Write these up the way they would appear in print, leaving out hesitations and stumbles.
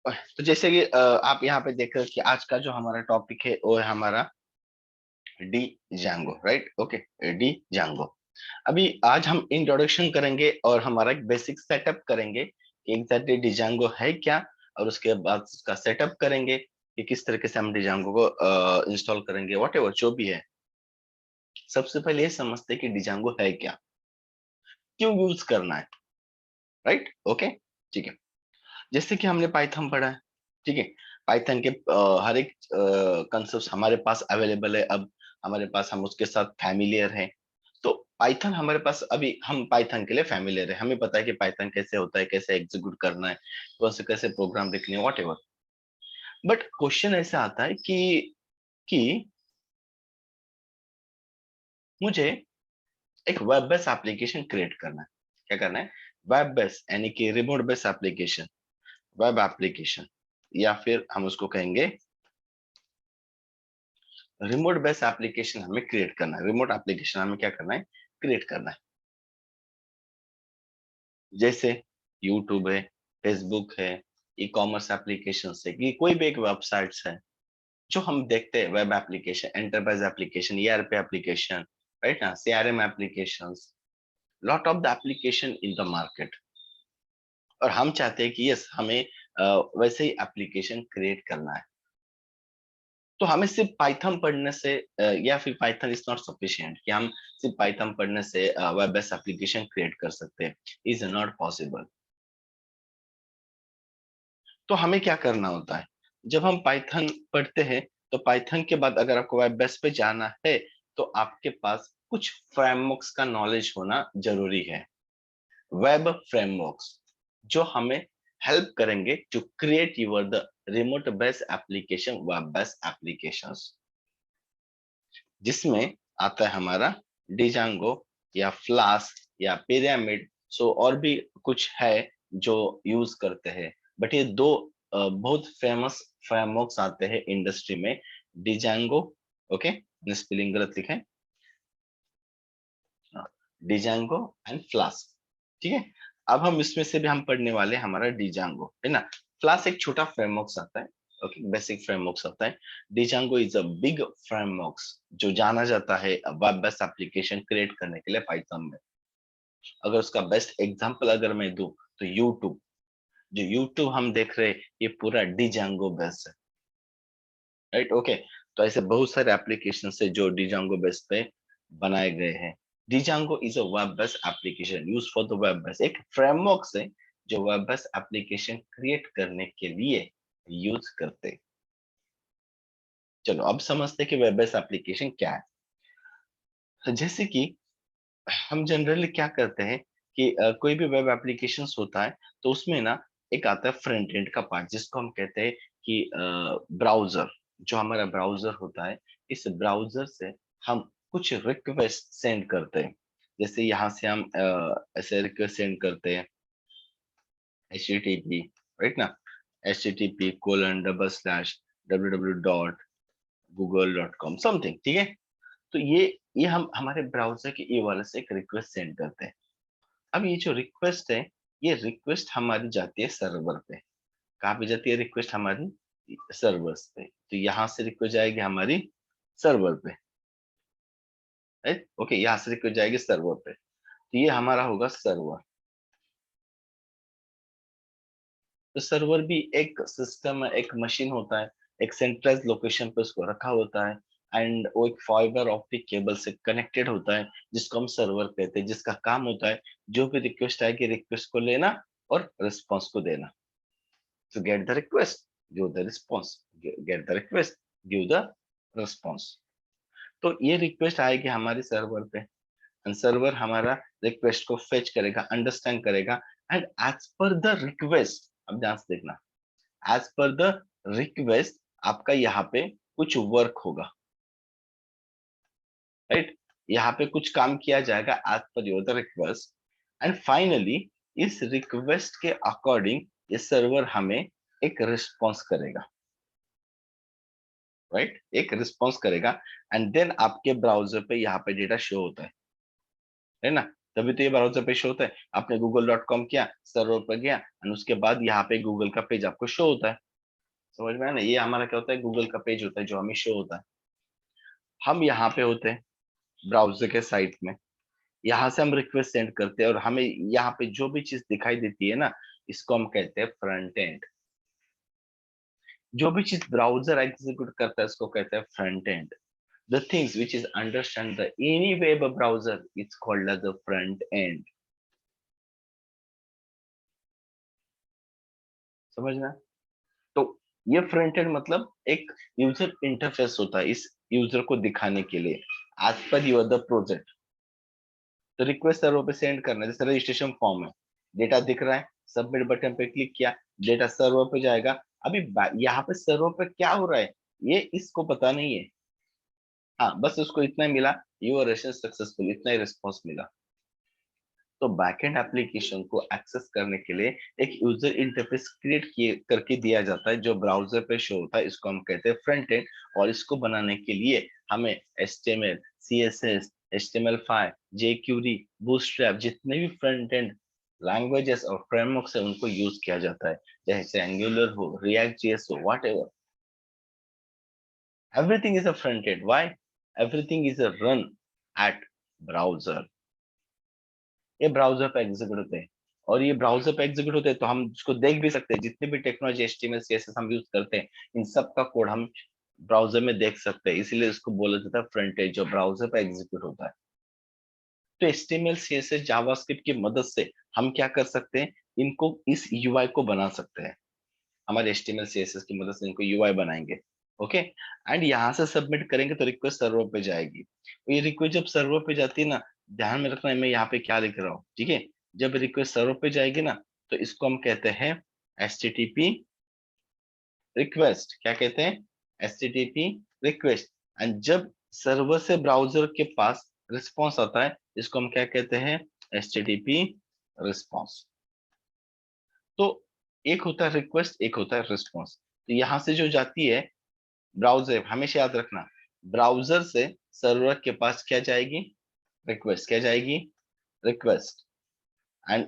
तो जैसे कि आप यहाँ पे देख रहे हो कि आज का जो हमारा टॉपिक है वो है हमारा D Django, right? Okay, D Django. अभी आज हम इंट्रोडक्शन करेंगे और हमारा एक बेसिक सेटअप करेंगे कि एग्जैक्टली डी जैंगो है क्या, और उसके बाद उसका सेटअप करेंगे कि किस तरीके से हम डी जैंगो को इंस्टॉल करेंगे, व्हाटएवर जो भी है। सबसे पहले ये समझते हैं कि डी जैंगो है क्या, क्यों यूज करना है, राइट? ओके, ठीक है। जैसे कि हमने पाइथन पढ़ा है, ठीक है। पाइथन के हर एक कंसेप्ट हमारे पास अवेलेबल है अब, हमारे पास, हम उसके साथ फैमिलियर हैं। तो पाइथन हमारे पास, अभी हम पाइथन के लिए फैमिलियर है, हमें पता है कि पाइथन कैसे होता है, कैसे एग्जीक्यूट करना है, कौन से कैसे प्रोग्राम लिखने हैं, वॉट एवर। बट क्वेश्चन ऐसा आता है कि मुझे एक वेब बेस्ड एप्लीकेशन क्रिएट करना है। क्या करना है? वेब बेस्ड यानी कि remote based application, web application, या फिर हम उसको कहेंगे रिमोट बेस्ड एप्लीकेशन हमें क्रिएट करना है। रिमोट एप्लीकेशन हमें क्या करना है? क्रिएट करना है। जैसे यूट्यूब है, फेसबुक है, ई कॉमर्स एप्लीकेशन है, कि कोई भी एक वेबसाइट्स है जो हम देखते हैं, web application, enterprise application, ERP application, right ना, CRM applications, lot of the application in the market. और हम चाहते हैं कि यस, हमें वैसे ही एप्लीकेशन क्रिएट करना है। तो हमें सिर्फ पाइथन पढ़ने से या फिर पाइथन इज नॉट सफिशिएंट कि हम सिर्फ पाइथन पढ़ने से वेब बेस्ड एप्लीकेशन क्रिएट कर सकते हैं, इज नॉट पॉसिबल। तो हमें क्या करना होता है? जब हम पाइथन पढ़ते हैं, तो पाइथन के बाद अगर आपको वेब बेस पे जाना है, तो आपके पास कुछ फ्रेमवर्क्स का नॉलेज होना जरूरी है। वेब फ्रेमवर्क्स जो हमें हेल्प करेंगे to create your the remote based application, web based applications, जिसमें आता है हमारा डिजांगो या फ्लास्क या पिरामिड। सो और भी कुछ है जो यूज करते हैं, बट ये दो बहुत फेमस फ्रेमवर्क्स आते हैं इंडस्ट्री में, डिजांगो, ओके, स्पेलिंग गलत लिखा है, डिजांगो एंड फ्लास्क, ठीक है। अब हम इसमें से भी हम पढ़ने वाले हैं हमारा डिजांगो, है ना। फ्लास्क एक छोटा फ्रेमवर्क्स आता है, ओके, बेसिक फ्रेमवर्क्स आता है। डिजांगो इज अ बिग फ्रेमवर्क्स जो जाना जाता है वेब बेस्ड एप्लीकेशन क्रिएट करने के लिए पाइथन में। अगर उसका बेस्ट एग्जांपल अगर मैं दूं, तो यूट्यूब, जो यूट्यूब हम देख रहे हैं, ये पूरा डिजांगो बेस्ड है, राइट? ओके। तो ऐसे बहुत सारे एप्लीकेशन है जो डिजांगो बेस पे बनाए गए हैं। Django is a web based application use for the web based, एक फ्रेमवर्क है जो वेब बेस्ड एप्लीकेशन क्रिएट करने के लिए यूज करते हैं। चलो अब समझते हैं कि वेब बेस्ड एप्लीकेशन क्या है। जैसे कि हम जनरली क्या करते हैं कि कोई भी वेब एप्लीकेशन होता है, तो उसमें ना एक आता है फ्रंट एंड का पार्ट, जिसको हम कहते हैं कि ब्राउजर। जो हमारा ब्राउजर होता है, इस ब्राउजर से हम कुछ रिक्वेस्ट सेंड करते हैं। जैसे यहाँ से हम ऐसे रिक्वेस्ट सेंड करते हैं, HTTP, राइट ना, http://www.google.com समथिंग, ठीक है। तो ये हम हमारे ब्राउजर के ई वाले से एक रिक्वेस्ट सेंड करते हैं। अब ये जो रिक्वेस्ट है, ये रिक्वेस्ट हमारी जाती है सर्वर पे। कहाँ पे जाती है रिक्वेस्ट हमारी? सर्वर्स पे। तो यहाँ से रिक्वेस्ट जाएगी हमारी सर्वर पे, राइट? ओके, यहाँ से रिक्वेस्ट जाएगी सर्वर पे। तो ये हमारा होगा सर्वर। तो सर्वर भी एक सिस्टम, एक मशीन होता है, एक सेंट्रलाइज लोकेशन पे उसको रखा होता है, एंड वो एक फाइबर ऑप्टिक केबल से कनेक्टेड होता है, जिसको हम सर्वर कहते हैं, जिसका काम होता है जो भी रिक्वेस्ट आएगी, रिक्वेस्ट को लेना और रिस्पॉन्स को देना। To get the request, give the response. Get the request, give the response. तो ये रिक्वेस्ट आएगी हमारे सर्वर पे, एंड सर्वर हमारा रिक्वेस्ट को फेच करेगा, अंडरस्टैंड करेगा, and as per the request, अब ध्यान से देखना, एज पर द रिक्वेस्ट आपका यहाँ पे कुछ वर्क होगा, राइट? यहाँ पे कुछ काम किया जाएगा as per your the request, and finally इस रिक्वेस्ट के अकॉर्डिंग ये सर्वर हमें एक रिस्पॉन्स करेगा, राइट? एक रिस्पॉन्स करेगा, एंड देन आपके ब्राउजर पे यहाँ पे डेटा शो होता है ना। तभी तो ये ब्राउजर पे शो होता है। आपने google.com किया, सर्वर पर गया और उसके बाद यहाँ पे गूगल का पेज आपको शो होता है। समझ में आया ना? ये हमारा क्या होता है, गूगल का पेज होता है जो हमें शो होता है। हम यहाँ पे होते हैं ब्राउजर के साइट में, यहाँ से हम रिक्वेस्ट सेंड करते हैं और हमें यहाँ पे जो भी चीज दिखाई देती है ना, इसको हम कहते हैं फ्रंट एंड। जो भी चीज ब्राउजर एग्जीक्यूट करता है इसको कहते हैं front end. The things which is understand the any web browser is called as the front end. समझना? तो ये फ्रंट एंड मतलब एक यूजर इंटरफेस होता है इस यूजर को दिखाने के लिए as per your the project. तो रिक्वेस्ट सर्वर पे सेंड करना है, जैसे रजिस्ट्रेशन फॉर्म है, डेटा दिख रहा है, सबमिट बटन पे क्लिक किया, डेटा सर्वर पे जाएगा। अभी यहाँ पे सर्वर पे क्या हो रहा है ये इसको पता नहीं है। हाँ, बस उसको इतना ही मिला, यूर रजिस्ट्रेशन सक्सेसफुल, इतना ही रिस्पॉन्स मिला। तो बैकएंड एप्लीकेशन को एक्सेस करने के लिए एक यूजर इंटरफेस क्रिएट किए करके दिया जाता है जो ब्राउजर पे शो होता है, इसको हम कहते हैं फ्रंट एंड। और इसको बनाने के लिए हमें HTML, CSS, HTML5, jQuery, bootstrap जितने भी फ्रंट एंड लैंग्वेजेस और फ्रेमवर्क्स है उनको यूज किया जाता है, जैसे एंगुलर हो, रिएक्ट जेएस हो, whatever. Everything is a front end. Why? Everything is a run at browser. ये ब्राउजर पे एग्जीक्यूट होते हैं। और ये ब्राउजर पे एग्जीक्यूट होते हैं तो हम इसको देख भी सकते हैं, जितने भी टेक्नोलॉजी HTML CSS हम यूज करते हैं इन सब का कोड हम ब्राउजर में देख सकते हैं, इसीलिए इसको बोला जाता है फ्रंट एंड जो ब्राउजर पे एग्जीक्यूट होता है। तो HTML CSS जावास्क्रिप्ट की मदद से हम क्या कर सकते हैं, इनको इस UI को बना सकते हैं। हमारे HTML CSS की मदद से इनको UI बनाएंगे। ओके, एंड यहाँ से सबमिट करेंगे तो रिक्वेस्ट सर्वर पे जाएगी। तो ये रिक्वेस्ट जब सर्वर पे जाती है ना, ध्यान में रखना है मैं यहाँ पे क्या लिख रहा हूँ, ठीक है? जब रिक्वेस्ट सर्वर पे जाएगी ना तो इसको हम कहते हैं HTTP रिक्वेस्ट। क्या कहते हैं? HTTP request. एंड जब सर्वर से ब्राउजर के पास रिस्पॉन्स आता है इसको हम क्या कहते हैं? HTTP response. तो एक होता है रिक्वेस्ट, एक होता है रिस्पॉन्स। तो यहाँ से जो जाती है ब्राउजर, हमेशा याद रखना, ब्राउजर से सर्वर के पास क्या जाएगी? रिक्वेस्ट। क्या जाएगी? Request. And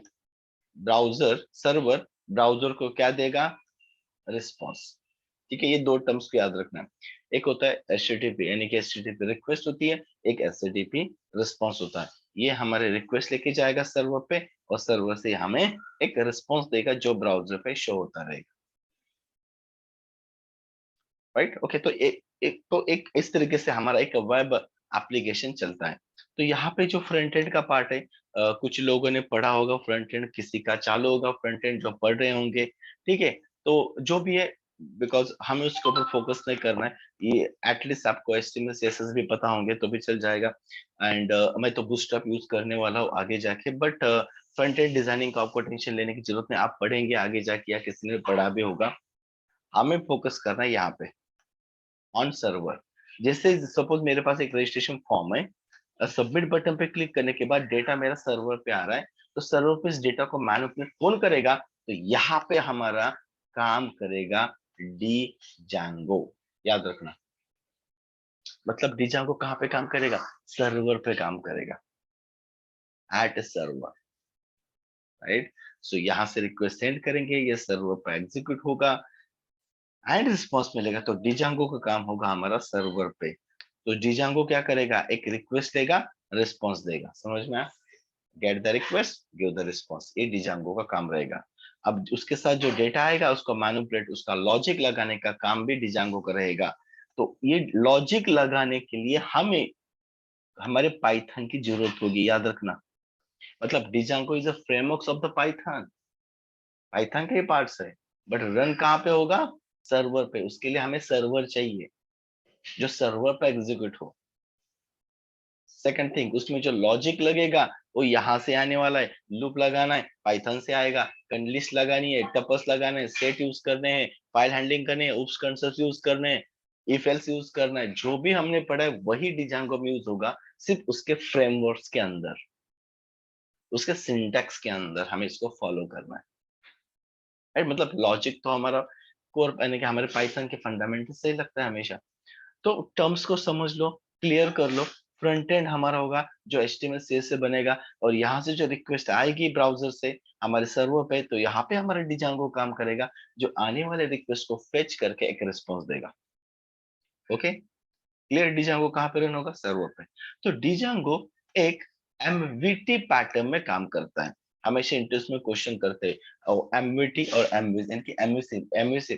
browser server browser को क्या देगा? रिस्पॉन्स। ठीक है, ये दो टर्म्स को याद रखना है। एक होता है HTTP यानी कि HTTP रिक्वेस्ट होती है, एक HTTP रिस्पॉन्स होता है। ये हमारे रिक्वेस्ट लेके जाएगा सर्वर पे और सर्वर से हमें एक रिस्पॉन्स देगा जो ब्राउजर पे शो होता रहेगा। राइट? ओके, तो एक इस तरीके से हमारा एक वेब एप्लीकेशन चलता है। तो यहाँ पे जो फ्रंट एंड का पार्ट है, कुछ लोगों ने पढ़ा होगा फ्रंट एंड, किसी का चालू होगा फ्रंट एंड जो पढ़ रहे होंगे। ठीक है, तो जो भी है, बिकॉज हमें उसके ऊपर फोकस नहीं करना है। ये एटलीस्ट आपको HTML CSS भी पता होंगे तो भी चल जाएगा। एंड मैं तो बूटस्ट्रैप यूज करने वाला हूँ आगे जाके, बट फ्रंट एंड डिजाइनिंग का आपको टेंशन लेने की जरूरत नहीं, आप पढ़ेंगे आगे जाके या किसी ने पढ़ा भी होगा। हमें फोकस करना है यहाँ पे ऑन सर्वर। जैसे सपोज मेरे पास एक रजिस्ट्रेशन फॉर्म है, सबमिट बटन पे क्लिक करने के बाद डेटा मेरा सर्वर पे आ रहा है, तो सर्वर पे इस डेटा को मैनिपुलेट कौन करेगा? तो यहाँ पे हमारा काम करेगा डी जैंगो। याद रखना, मतलब डी जैंगो कहाँ पे काम करेगा? सर्वर पे काम करेगा, एट सर्वर। राइट? सो यहाँ से रिक्वेस्ट सेंड करेंगे, ये सर्वर पे एग्जीक्यूट होगा एंड रिस्पॉन्स मिलेगा। तो डिजांगो का काम होगा हमारा सर्वर पे। तो डिजांगो क्या करेगा? एक रिक्वेस्ट लेगा, रिस्पॉन्स देगा। समझ में आया? Get the request, give the response, ये डिजांगो का काम रहेगा। अब उसके साथ जो डेटा आएगा उसको मैनिपुलेट, उसका लॉजिक लगाने का काम भी डिजांगो का रहेगा। तो ये लॉजिक लगाने के लिए हमें हमारे पाइथन की जरूरत होगी, याद रखना। मतलब Django is a framework of the Python, Python के पार्ट्स है, बट रन कहाँ पे होगा? सर्वर पे। उसके लिए हमें सर्वर चाहिए जो सर्वर पे एग्जीक्यूट हो। सेकंड थिंग, उसमें जो लॉजिक लगेगा वो यहाँ से आने वाला है, लूप लगाना है पाइथन से आएगा, लिस्ट लगानी है, टपल्स लगाने हैं, सेट यूज करने हैं, फाइल हैंडलिंग करने हैं, उप्स कंसेप्ट यूज करने हैं, इफ एल्स यूज करना है। जो भी हमने पढ़ा है वही डिजांगो में यूज होगा, सिर्फ उसके फ्रेमवर्क्स के अंदर, उसके सिंटैक्स के अंदर हमें इसको फॉलो करना है। राइट? मतलब लॉजिक तो हमारा कोर यानी कि हमारे पाइथन के फंडामेंटल से ही लगता है हमेशा। तो टर्म्स को समझ लो, क्लियर कर लो, फ्रंट एंड हमारा होगा जो HTML CSS से बनेगा, और यहाँ से जो रिक्वेस्ट आएगी ब्राउजर से हमारे सर्वर पे, तो यहाँ पे हमारा डिजांगो काम करेगा, जो आने वाले रिक्वेस्ट को फेच करके एक रिस्पॉन्स देगा। Okay, clear? डिजांगो कहाँ पे रन होगा? सर्वर पे। तो डिजांगो एक एमवीटी पैटर्न में काम करता है। हमेशा इंटरेस्ट में क्वेश्चन करते हैं, और एमवीटी और एमवीसी, यानी कि एमवीसी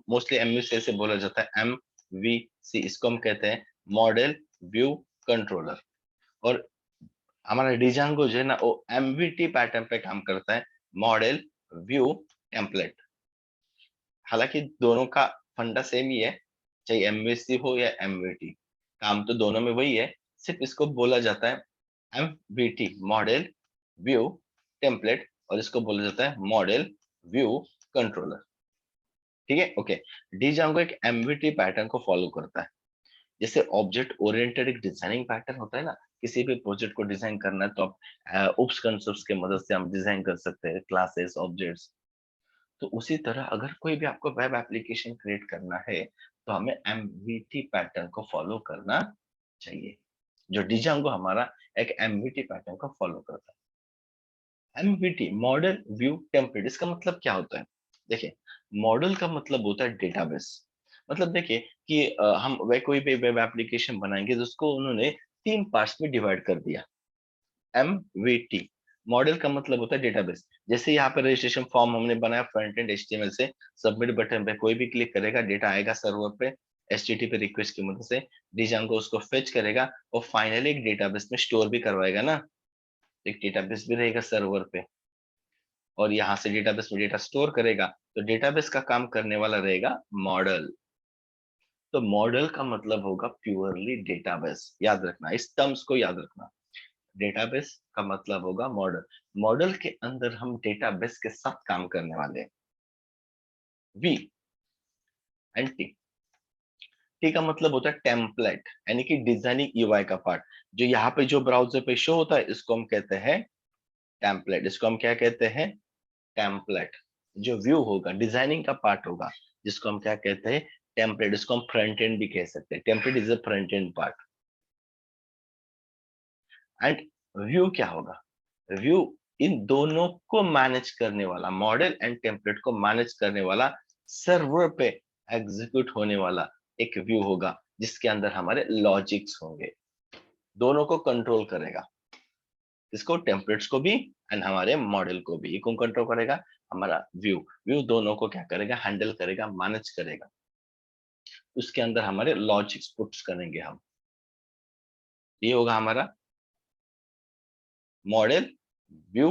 मोस्टली एमवीसी से बोला जाता है, एमवीसी इसको हम कहते हैं मॉडल व्यू कंट्रोलर। और हमारा डिजांगो जो है ना, वो एमवीटी पैटर्न पे काम करता है, मॉडल व्यू टेम्पलेट। हालांकि दोनों का फंडा सेम ही है, चाहे एमवीसी हो या एमवीटी, काम तो दोनों में वही है, सिर्फ इसको बोला जाता है एमवीटी मॉडल व्यू टेम्पलेट, और इसको बोला जाता है मॉडल व्यू कंट्रोलर। ठीक है, ओके। डिजांगो एक एमवीटी पैटर्न को फॉलो करता है। जैसे ऑब्जेक्ट ओरिएंटेड एक डिजाइनिंग पैटर्न होता है ना, किसी भी प्रोजेक्ट को डिजाइन करना है तो आप उप्स कंसेप्ट्स की मदद से हम डिजाइन कर सकते हैं, क्लासेस, ऑब्जेक्ट्स। तो उसी तरह अगर कोई भी आपको वेब एप्लीकेशन क्रिएट करना है, तो हमें एमवीटी पैटर्न को फॉलो करना चाहिए। जो डिजांगो हमारा एक एमवीटी पैटर्न को फॉलो करता है। एमवीटी मॉडल व्यू टेम्पलेट, इसका मतलब क्या होता है? देखिए, मॉडल का मतलब होता है डेटाबेस। मतलब देखिए कि हम वे कोई भी वेब एप्लीकेशन बनाएंगे तो उसको उन्होंने 3 पार्ट्स में डिवाइड कर दिया। एमवीटी मॉडल का मतलब होता है डेटाबेस। जैसे यहाँ पे रजिस्ट्रेशन फॉर्म हमने बनाया फ्रंट एंड HTML से, सबमिट बटन पे कोई भी क्लिक करेगा, डेटा आएगा सर्वर पे, HTTP रिक्वेस्ट की मदद से डिजांगो उसको फेच करेगा, और फाइनली एक डेटाबेस में स्टोर भी करवाएगा ना, एक डेटाबेस भी रहेगा सर्वर पे, और यहाँ से डेटाबेस में डेटा स्टोर करेगा। तो डेटाबेस का काम करने वाला रहेगा मॉडल। तो मॉडल का मतलब होगा प्योरली डेटाबेस, याद रखना, इस टर्म्स को याद रखना। डेटाबेस का मतलब होगा मॉडल। मॉडल के अंदर हम डेटाबेस के साथ काम करने वाले हैं। वी एंड टी, टी का मतलब होता है टेम्पलेट, यानी कि डिजाइनिंग यूआई का पार्ट। जो यहाँ पे जो ब्राउजर पे शो होता है, इसको हम कहते हैं टेम्पलेट। इसको हम क्या कहते हैं? टेम्पलेट। जो व्यू होगा, डिजाइनिंग का पार्ट होगा, जिसको हम क्या कहते हैं? टेम्पलेट। इसको हम फ्रंट एंड भी कह सकते हैं। Template is a front end part. And view क्या होगा? व्यू इन दोनों को मैनेज करने वाला, मॉडल एंड टेम्पलेट को मैनेज करने वाला, सर्वर पे एग्जीक्यूट होने वाला एक व्यू होगा, जिसके अंदर हमारे लॉजिक्स होंगे, दोनों को कंट्रोल करेगा। इसको, टेम्पलेट्स को भी एंड हमारे मॉडल को भी। ये कौन कंट्रोल करेगा? हमारा व्यू। व्यू दोनों को क्या करेगा? हैंडल करेगा, मैनेज करेगा। उसके अंदर हमारे लॉजिक्स पुट्स करेंगे हम। ये होगा हमारा मॉडल व्यू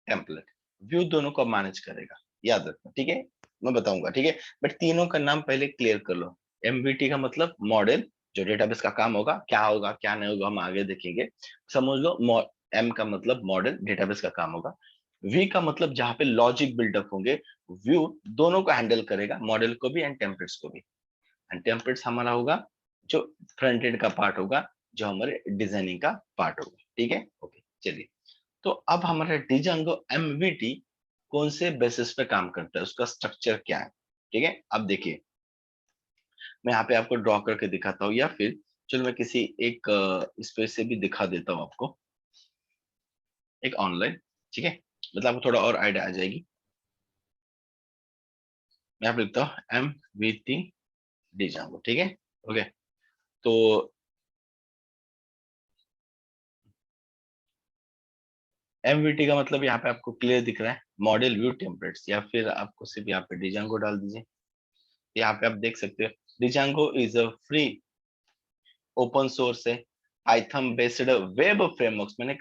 टेम्पलेट। व्यू दोनों को मैनेज करेगा, याद रखना, ठीक है? मैं बताऊंगा, ठीक है? बट तीनों का नाम पहले क्लियर कर लो। एमवीटी का मतलब मॉडल, जो डेटाबेस का काम होगा, क्या नहीं होगा हम आगे देखेंगे। समझ लो, एम का मतलब मॉडल, डेटाबेस का काम होगा। वी का मतलब जहां पे लॉजिक बिल्डअप होंगे। व्यू दोनों को हैंडल करेगा, मॉडल को भी एंड टेम्पलेट्स को भी। एंड टेम्पलेट्स हमारा होगा जो फ्रंट एंड का पार्ट होगा, जो हमारे डिजाइनिंग का पार्ट होगा, ठीक है? ओके, चलिए। तो अब हमारा डिजांगो एमवीटी कौन से बेसिस पे काम करता है, उसका स्ट्रक्चर क्या है? ठीक है, अब देखिए, मैं यहाँ पे आपको ड्रॉ करके दिखाता हूँ, या फिर चलो मैं किसी एक इस पे से भी दिखा देता हूँ आपको, एक ऑनलाइन। ठीक है, मतलब आपको थोड़ा और आइडिया आ जाएगी। मैं यहाँ पे लिखता हूँ एमवीटी डिजांगो, ठीक है? ओके, तो एमवीटी का मतलब यहाँ पे आपको क्लियर दिख रहा है, मॉडल व्यू टेम्पलेट्स, या फिर आपको सिर्फ यहाँ पे डिजांगो डाल दीजिए। यहाँ पे आप देख सकते हो, Django is a free open source है, पाइथन बेस्ड वेब फ्रेमवर्क्स। मैंने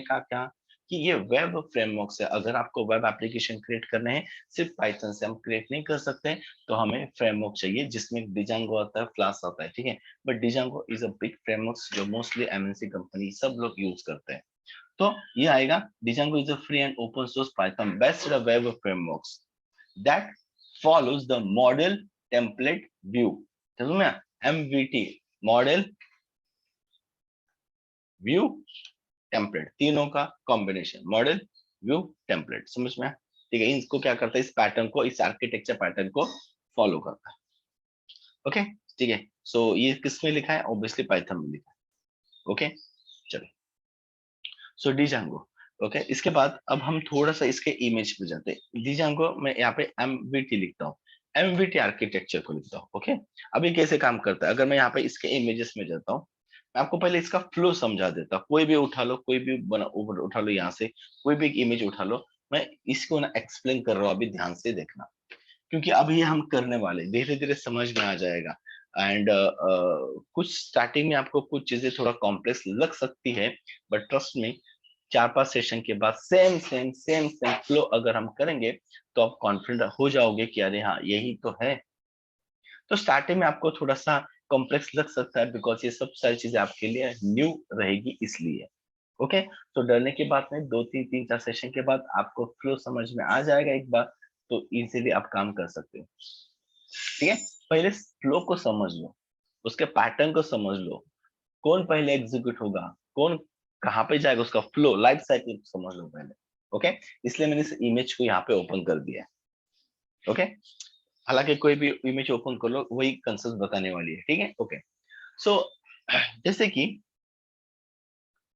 कहा क्या कि ये वेब फ्रेमवर्क्स है। अगर आपको वेब एप्लीकेशन क्रिएट करने हैं, सिर्फ पाइथन से हम क्रिएट नहीं कर सकते, तो हमें फ्रेमवर्क चाहिए जिसमें डिजांगो आता है, फ्लास्क आता है, ठीक है? But Django is a big framework जो मोस्टली एमएनसी कंपनी सब लोग यूज करते हैं। तो ये आएगा, Django is a free and open source Python based web frameworks that follows the model template view। समझ में? एमवीटी मॉडल व्यू टेम्पलेट, तीनों का कॉम्बिनेशन, मॉडल व्यू टेम्पलेट। समझ में? ठीक है, इनको क्या करता है? इस पैटर्न को, इस आर्किटेक्चर पैटर्न को फॉलो करता है। ओके, ठीक है। सो ये किस में लिखा है? ऑब्वियसली पाइथन में लिखा है। ओके चलो, सो डिजांगो। ओके, इसके बाद अब हम थोड़ा सा इसके इमेज पे जाते हैं। डिजांगो मैं यहाँ पे एमवीटी लिखता हूँ, एमवीटी आर्किटेक्चर को लिखता हूँ। ओके, अब ये कैसे काम करता है, अगर मैं यहाँ पे इसके इमेजेस में जाता हूँ, मैं आपको पहले इसका फ्लो समझा देता हूँ। कोई भी उठा लो, कोई भी उठा लो, यहाँ से कोई भी एक इमेज उठा लो, मैं इसको ना एक्सप्लेन कर रहा हूँ, अभी ध्यान से देखना, क्योंकि अभी ये हम करने वाले, धीरे धीरे समझ में आ जाएगा। एंड कुछ स्टार्टिंग में आपको कुछ चीजें थोड़ा कॉम्प्लेक्स लग सकती है, बट ट्रस्ट में 4-5 सेशन के बाद same same same same flow अगर हम करेंगे, तो आप कॉन्फिडेंट हो जाओगे कि अरे हाँ यही तो है। तो स्टार्टिंग में आपको थोड़ा सा कॉम्प्लेक्स लग सकता है, बिकॉज ये सब सारी चीजें आपके लिए न्यू रहेगी इसलिए। ओके, तो डरने की बात नहीं, 2-3 3-4 सेशन के बाद आपको फ्लो समझ में आ जाएगा एक बार, तो इजीली आप काम कर सकते हो। ठीक है, पहले फ्लो को समझ लो, उसके पैटर्न को समझ लो, कौन पहले एग्जीक्यूट होगा, कौन कहाँ पे जाएगा, उसका फ्लो लाइफ साइकिल समझ लो पहले। ओके, इसलिए मैंने इस इमेज को यहाँ पे ओपन कर दिया है। ओके, हालांकि कोई भी इमेज ओपन कर लो, वही कंसेप्ट बताने वाली है। ठीक है, ओके। सो जैसे कि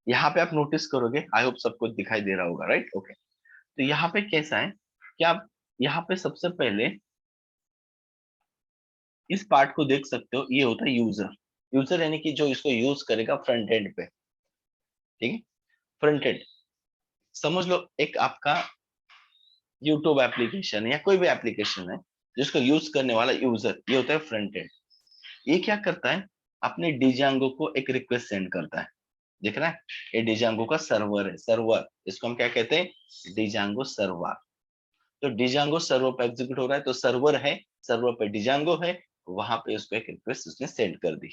यहाँ पे आप नोटिस करोगे, आई होप सबको दिखाई दे रहा होगा, राइट। ओके, तो यहाँ पे कैसा है कि आप यहाँ पे सबसे पहले इस पार्ट को देख सकते हो, ये होता है यूजर। यूजर यानी कि जो इसको यूज करेगा फ्रंट एंड पे। ठीक है, फ्रंट एंड समझ लो, एक आपका यूट्यूब एप्लीकेशन है या कोई भी एप्लीकेशन है, जिसको यूज करने वाला यूजर, ये होता है फ्रंट एंड। ये क्या करता है, अपने डिजांगो को एक रिक्वेस्ट सेंड करता है। दिख रहा है, ये डिजांगो का सर्वर है, सर्वर, इसको हम क्या कहते हैं, डिजांगो सर्वर। तो डिजांगो सर्वर पे एग्जीक्यूट हो रहा है, तो सर्वर है, सर्वर पे डिजांगो है, वहां पे उसको एक रिक्वेस्ट उसने सेंड कर दी।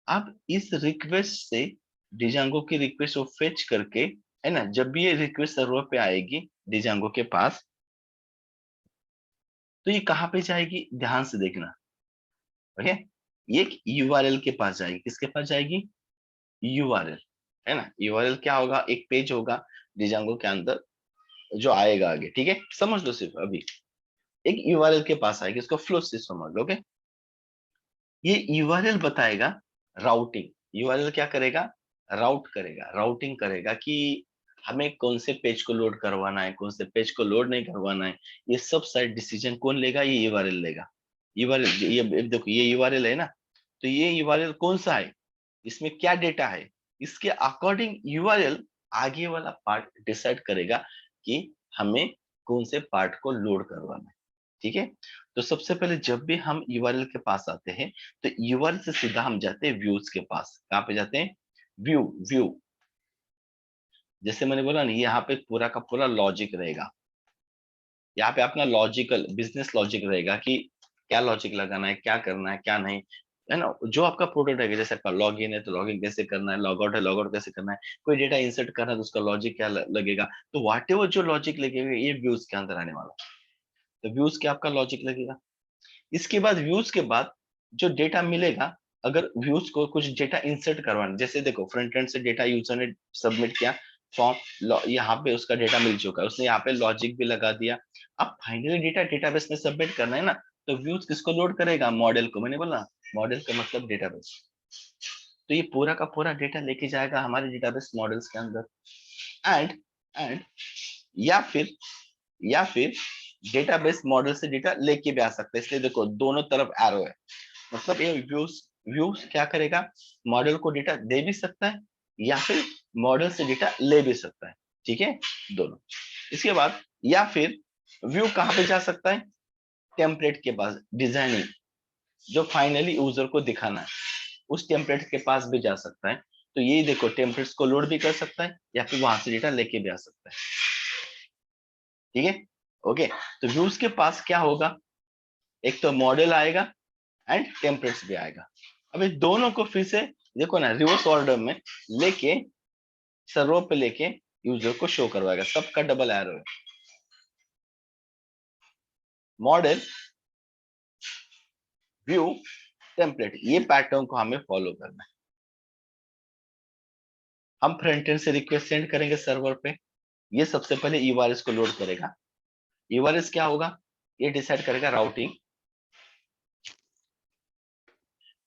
अब इस रिक्वेस्ट से डिजांगो की रिक्वेस्ट वो फेच करके, है ना, जब भी ये रिक्वेस्ट सर्वर पे आएगी डिजांगो के पास, तो ये कहाँ पे जाएगी, ध्यान से देखना। ओके, ये एक यूआरएल के पास जाएगी, किसके पास जाएगी, यूआरएल, है ना। यूआरएल क्या होगा, एक पेज होगा डिजांगो के अंदर जो आएगा आगे। ठीक है, समझ लो, सिर्फ अभी एक यूआरएल के पास आएगी, इसको फ्लो से समझ लो। ओके, ये यूआरएल बताएगा राउटिंग। यूआरएल क्या करेगा, राउट करेगा, राउटिंग करेगा कि हमें कौन से पेज को लोड करवाना है, कौन से पेज को लोड नहीं करवाना है। ये सब साइड डिसीजन कौन लेगा, ये यूआरएल लेगा। यूआरएल, ये देखो, ये यूआरएल है ना, तो ये यूआरएल कौन सा है, इसमें क्या डेटा है, इसके अकॉर्डिंग यूआरएल आगे वाला पार्ट डिसाइड करेगा कि हमें कौन से पार्ट को लोड करवाना है। ठीक है, तो सबसे पहले जब भी हम यूआरएल के पास आते हैं, तो यूआरएल से सीधा हम जाते हैं व्यूज के पास। कहाँ पे जाते हैं, व्यू, व्यू। जैसे मैंने बोला ना, यहाँ पे पूरा का पूरा लॉजिक रहेगा, यहाँ पे अपना लॉजिकल बिजनेस लॉजिक रहेगा कि क्या लॉजिक लगाना है, क्या करना है, क्या नहीं, है ना। जो आपका प्रोडक्ट है, जैसे आपका लॉग इन है तो लॉग इन कैसे करना है, लॉग आउट है लॉग आउट कैसे करना है, कोई डेटा इंसर्ट करना है तो उसका लॉजिक क्या लगेगा, तो वाट एवर जो लॉजिक लगेगा ये व्यूज के अंदर आने वाला। तो व्यूज के आपका लॉजिक लगेगा। इसके बाद व्यूज के बाद जो डेटा मिलेगा, अगर व्यूज को कुछ डेटा इंसर्ट करवाना, जैसे देखो फ्रंट एंड से डेटा यूजर ने सबमिट किया फॉर्म, यहाँ पे उसका डेटा मिल चुका है, उसने यहाँ पे लॉजिक भी लगा दिया। अब फाइनली डेटा डेटाबेस में सबमिट करना है ना, तो व्यूज किसको लोड करेगा, मॉडल को। मैंने बोला मॉडल का मतलब डेटाबेस, तो ये पूरा का पूरा डेटा लेके जाएगा हमारे डेटाबेस मॉडल्स के अंदर। एंड एंड या फिर डेटाबेस मॉडल से डेटा लेके भी आ सकता है, इसलिए देखो दोनों तरफ एरो है। मतलब ये व्यूज, व्यूज क्या करेगा, मॉडल को डेटा दे भी सकता है या फिर मॉडल से डेटा ले भी सकता है। ठीक है, दोनों। इसके बाद या फिर व्यू कहाँ पे जा सकता है, टेम्पलेट के पास, डिजाइनिंग, जो फाइनली यूजर को दिखाना है, उस टेम्पलेट के पास भी जा सकता है। तो ये देखो टेम्पलेट्स को लोड भी कर सकता है या फिर वहां से डेटा लेके भी आ सकता है। ठीक है, ओके। तो व्यूज के पास क्या होगा, एक तो मॉडल आएगा एंड टेम्पलेट्स भी आएगा। अब इस दोनों को फिर से देखो ना, रिवर्स ऑर्डर में लेके सर्वर पे लेके यूजर को शो करवाएगा, सबका डबल एरो है। मॉडल, व्यू, टेम्पलेट, ये पैटर्न को हमें फॉलो करना है। हम फ्रंट एंड से रिक्वेस्ट सेंड करेंगे सर्वर पे, ये सबसे पहले यूआरएस को लोड करेगा। यूआरएस क्या होगा, ये डिसाइड करेगा राउटिंग,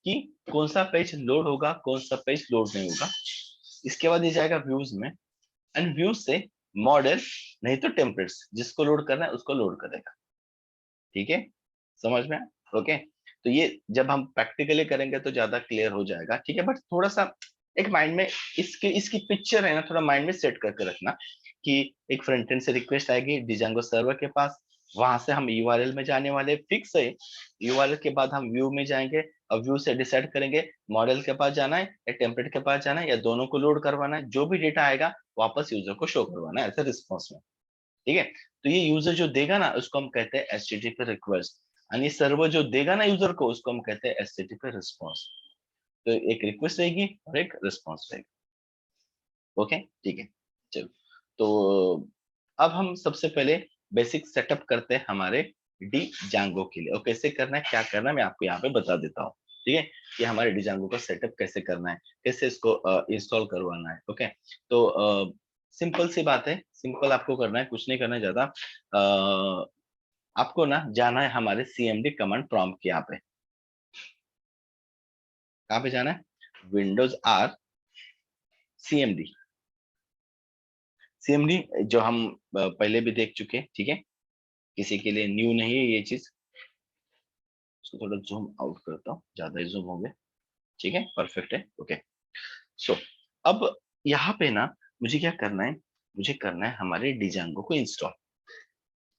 कि कौन सा पेज लोड होगा, कौन सा पेज लोड नहीं होगा। इसके बाद ये जाएगा व्यूज में, एंड व्यूज से मॉडल नहीं तो टेम्पलेट्स, जिसको लोड करना है उसको लोड करेगा। ठीक है, समझ में? ओके, तो ये जब हम प्रैक्टिकली करेंगे तो ज्यादा क्लियर हो जाएगा। ठीक है, बट थोड़ा सा एक माइंड में इसकी इसकी पिक्चर है ना, थोड़ा माइंड में सेट करके रखना कि एक फ्रंट एंड से रिक्वेस्ट आएगी डिजांगो सर्वर के पास, वहां से हम यूआरएल में जाने वाले फिक्स है। यूआरएल के बाद हम व्यू में जाएंगे और व्यू से डिसाइड करेंगे मॉडल के पास जाना है या टेम्पलेट के पास जाना है या दोनों को लोड करवाना है। जो भी डेटा आएगा वापस यूजर को शो करवाना है ऐसे रिस्पॉन्स में। ठीक है, तो ये यूजर जो देगा ना उसको हम कहते हैं एचटीटीपी रिक्वेस्ट, यानी सर्वर जो देगा ना यूजर को उसको हम कहते हैं एचटीटीपी रिस्पॉन्स। तो एक रिक्वेस्ट रहेगी और एक रिस्पॉन्स रहेगा। ओके, ठीक है, चलो। तो अब हम सबसे पहले बेसिक सेटअप करते हैं हमारे डी जांगो के लिए, और कैसे करना है क्या करना है मैं आपको यहाँ पे बता देता हूँ। ठीक है, कि हमारे डी जांगो का सेटअप कैसे करना है, कैसे इसको इंस्टॉल करवाना है। ओके, तो सिंपल सी बात है, सिंपल आपको करना है, कुछ नहीं करना है ज्यादा। आपको ना जाना है हमारे सीएमडी कमांड प्रॉम्प्ट के यहाँ पे। कहाँ पे जाना है? Windows are CMD. सीएमडी जो हम पहले भी देख चुके हैं। ठीक है, किसी के लिए न्यू नहीं है ये चीज। इसको थोड़ा जूम आउट करता हूँ, ज्यादा ही जूम हो गया। ठीक है, परफेक्ट है। ओके, सो अब यहाँ पे ना मुझे क्या करना है, मुझे करना है हमारे डिजांगो को इंस्टॉल।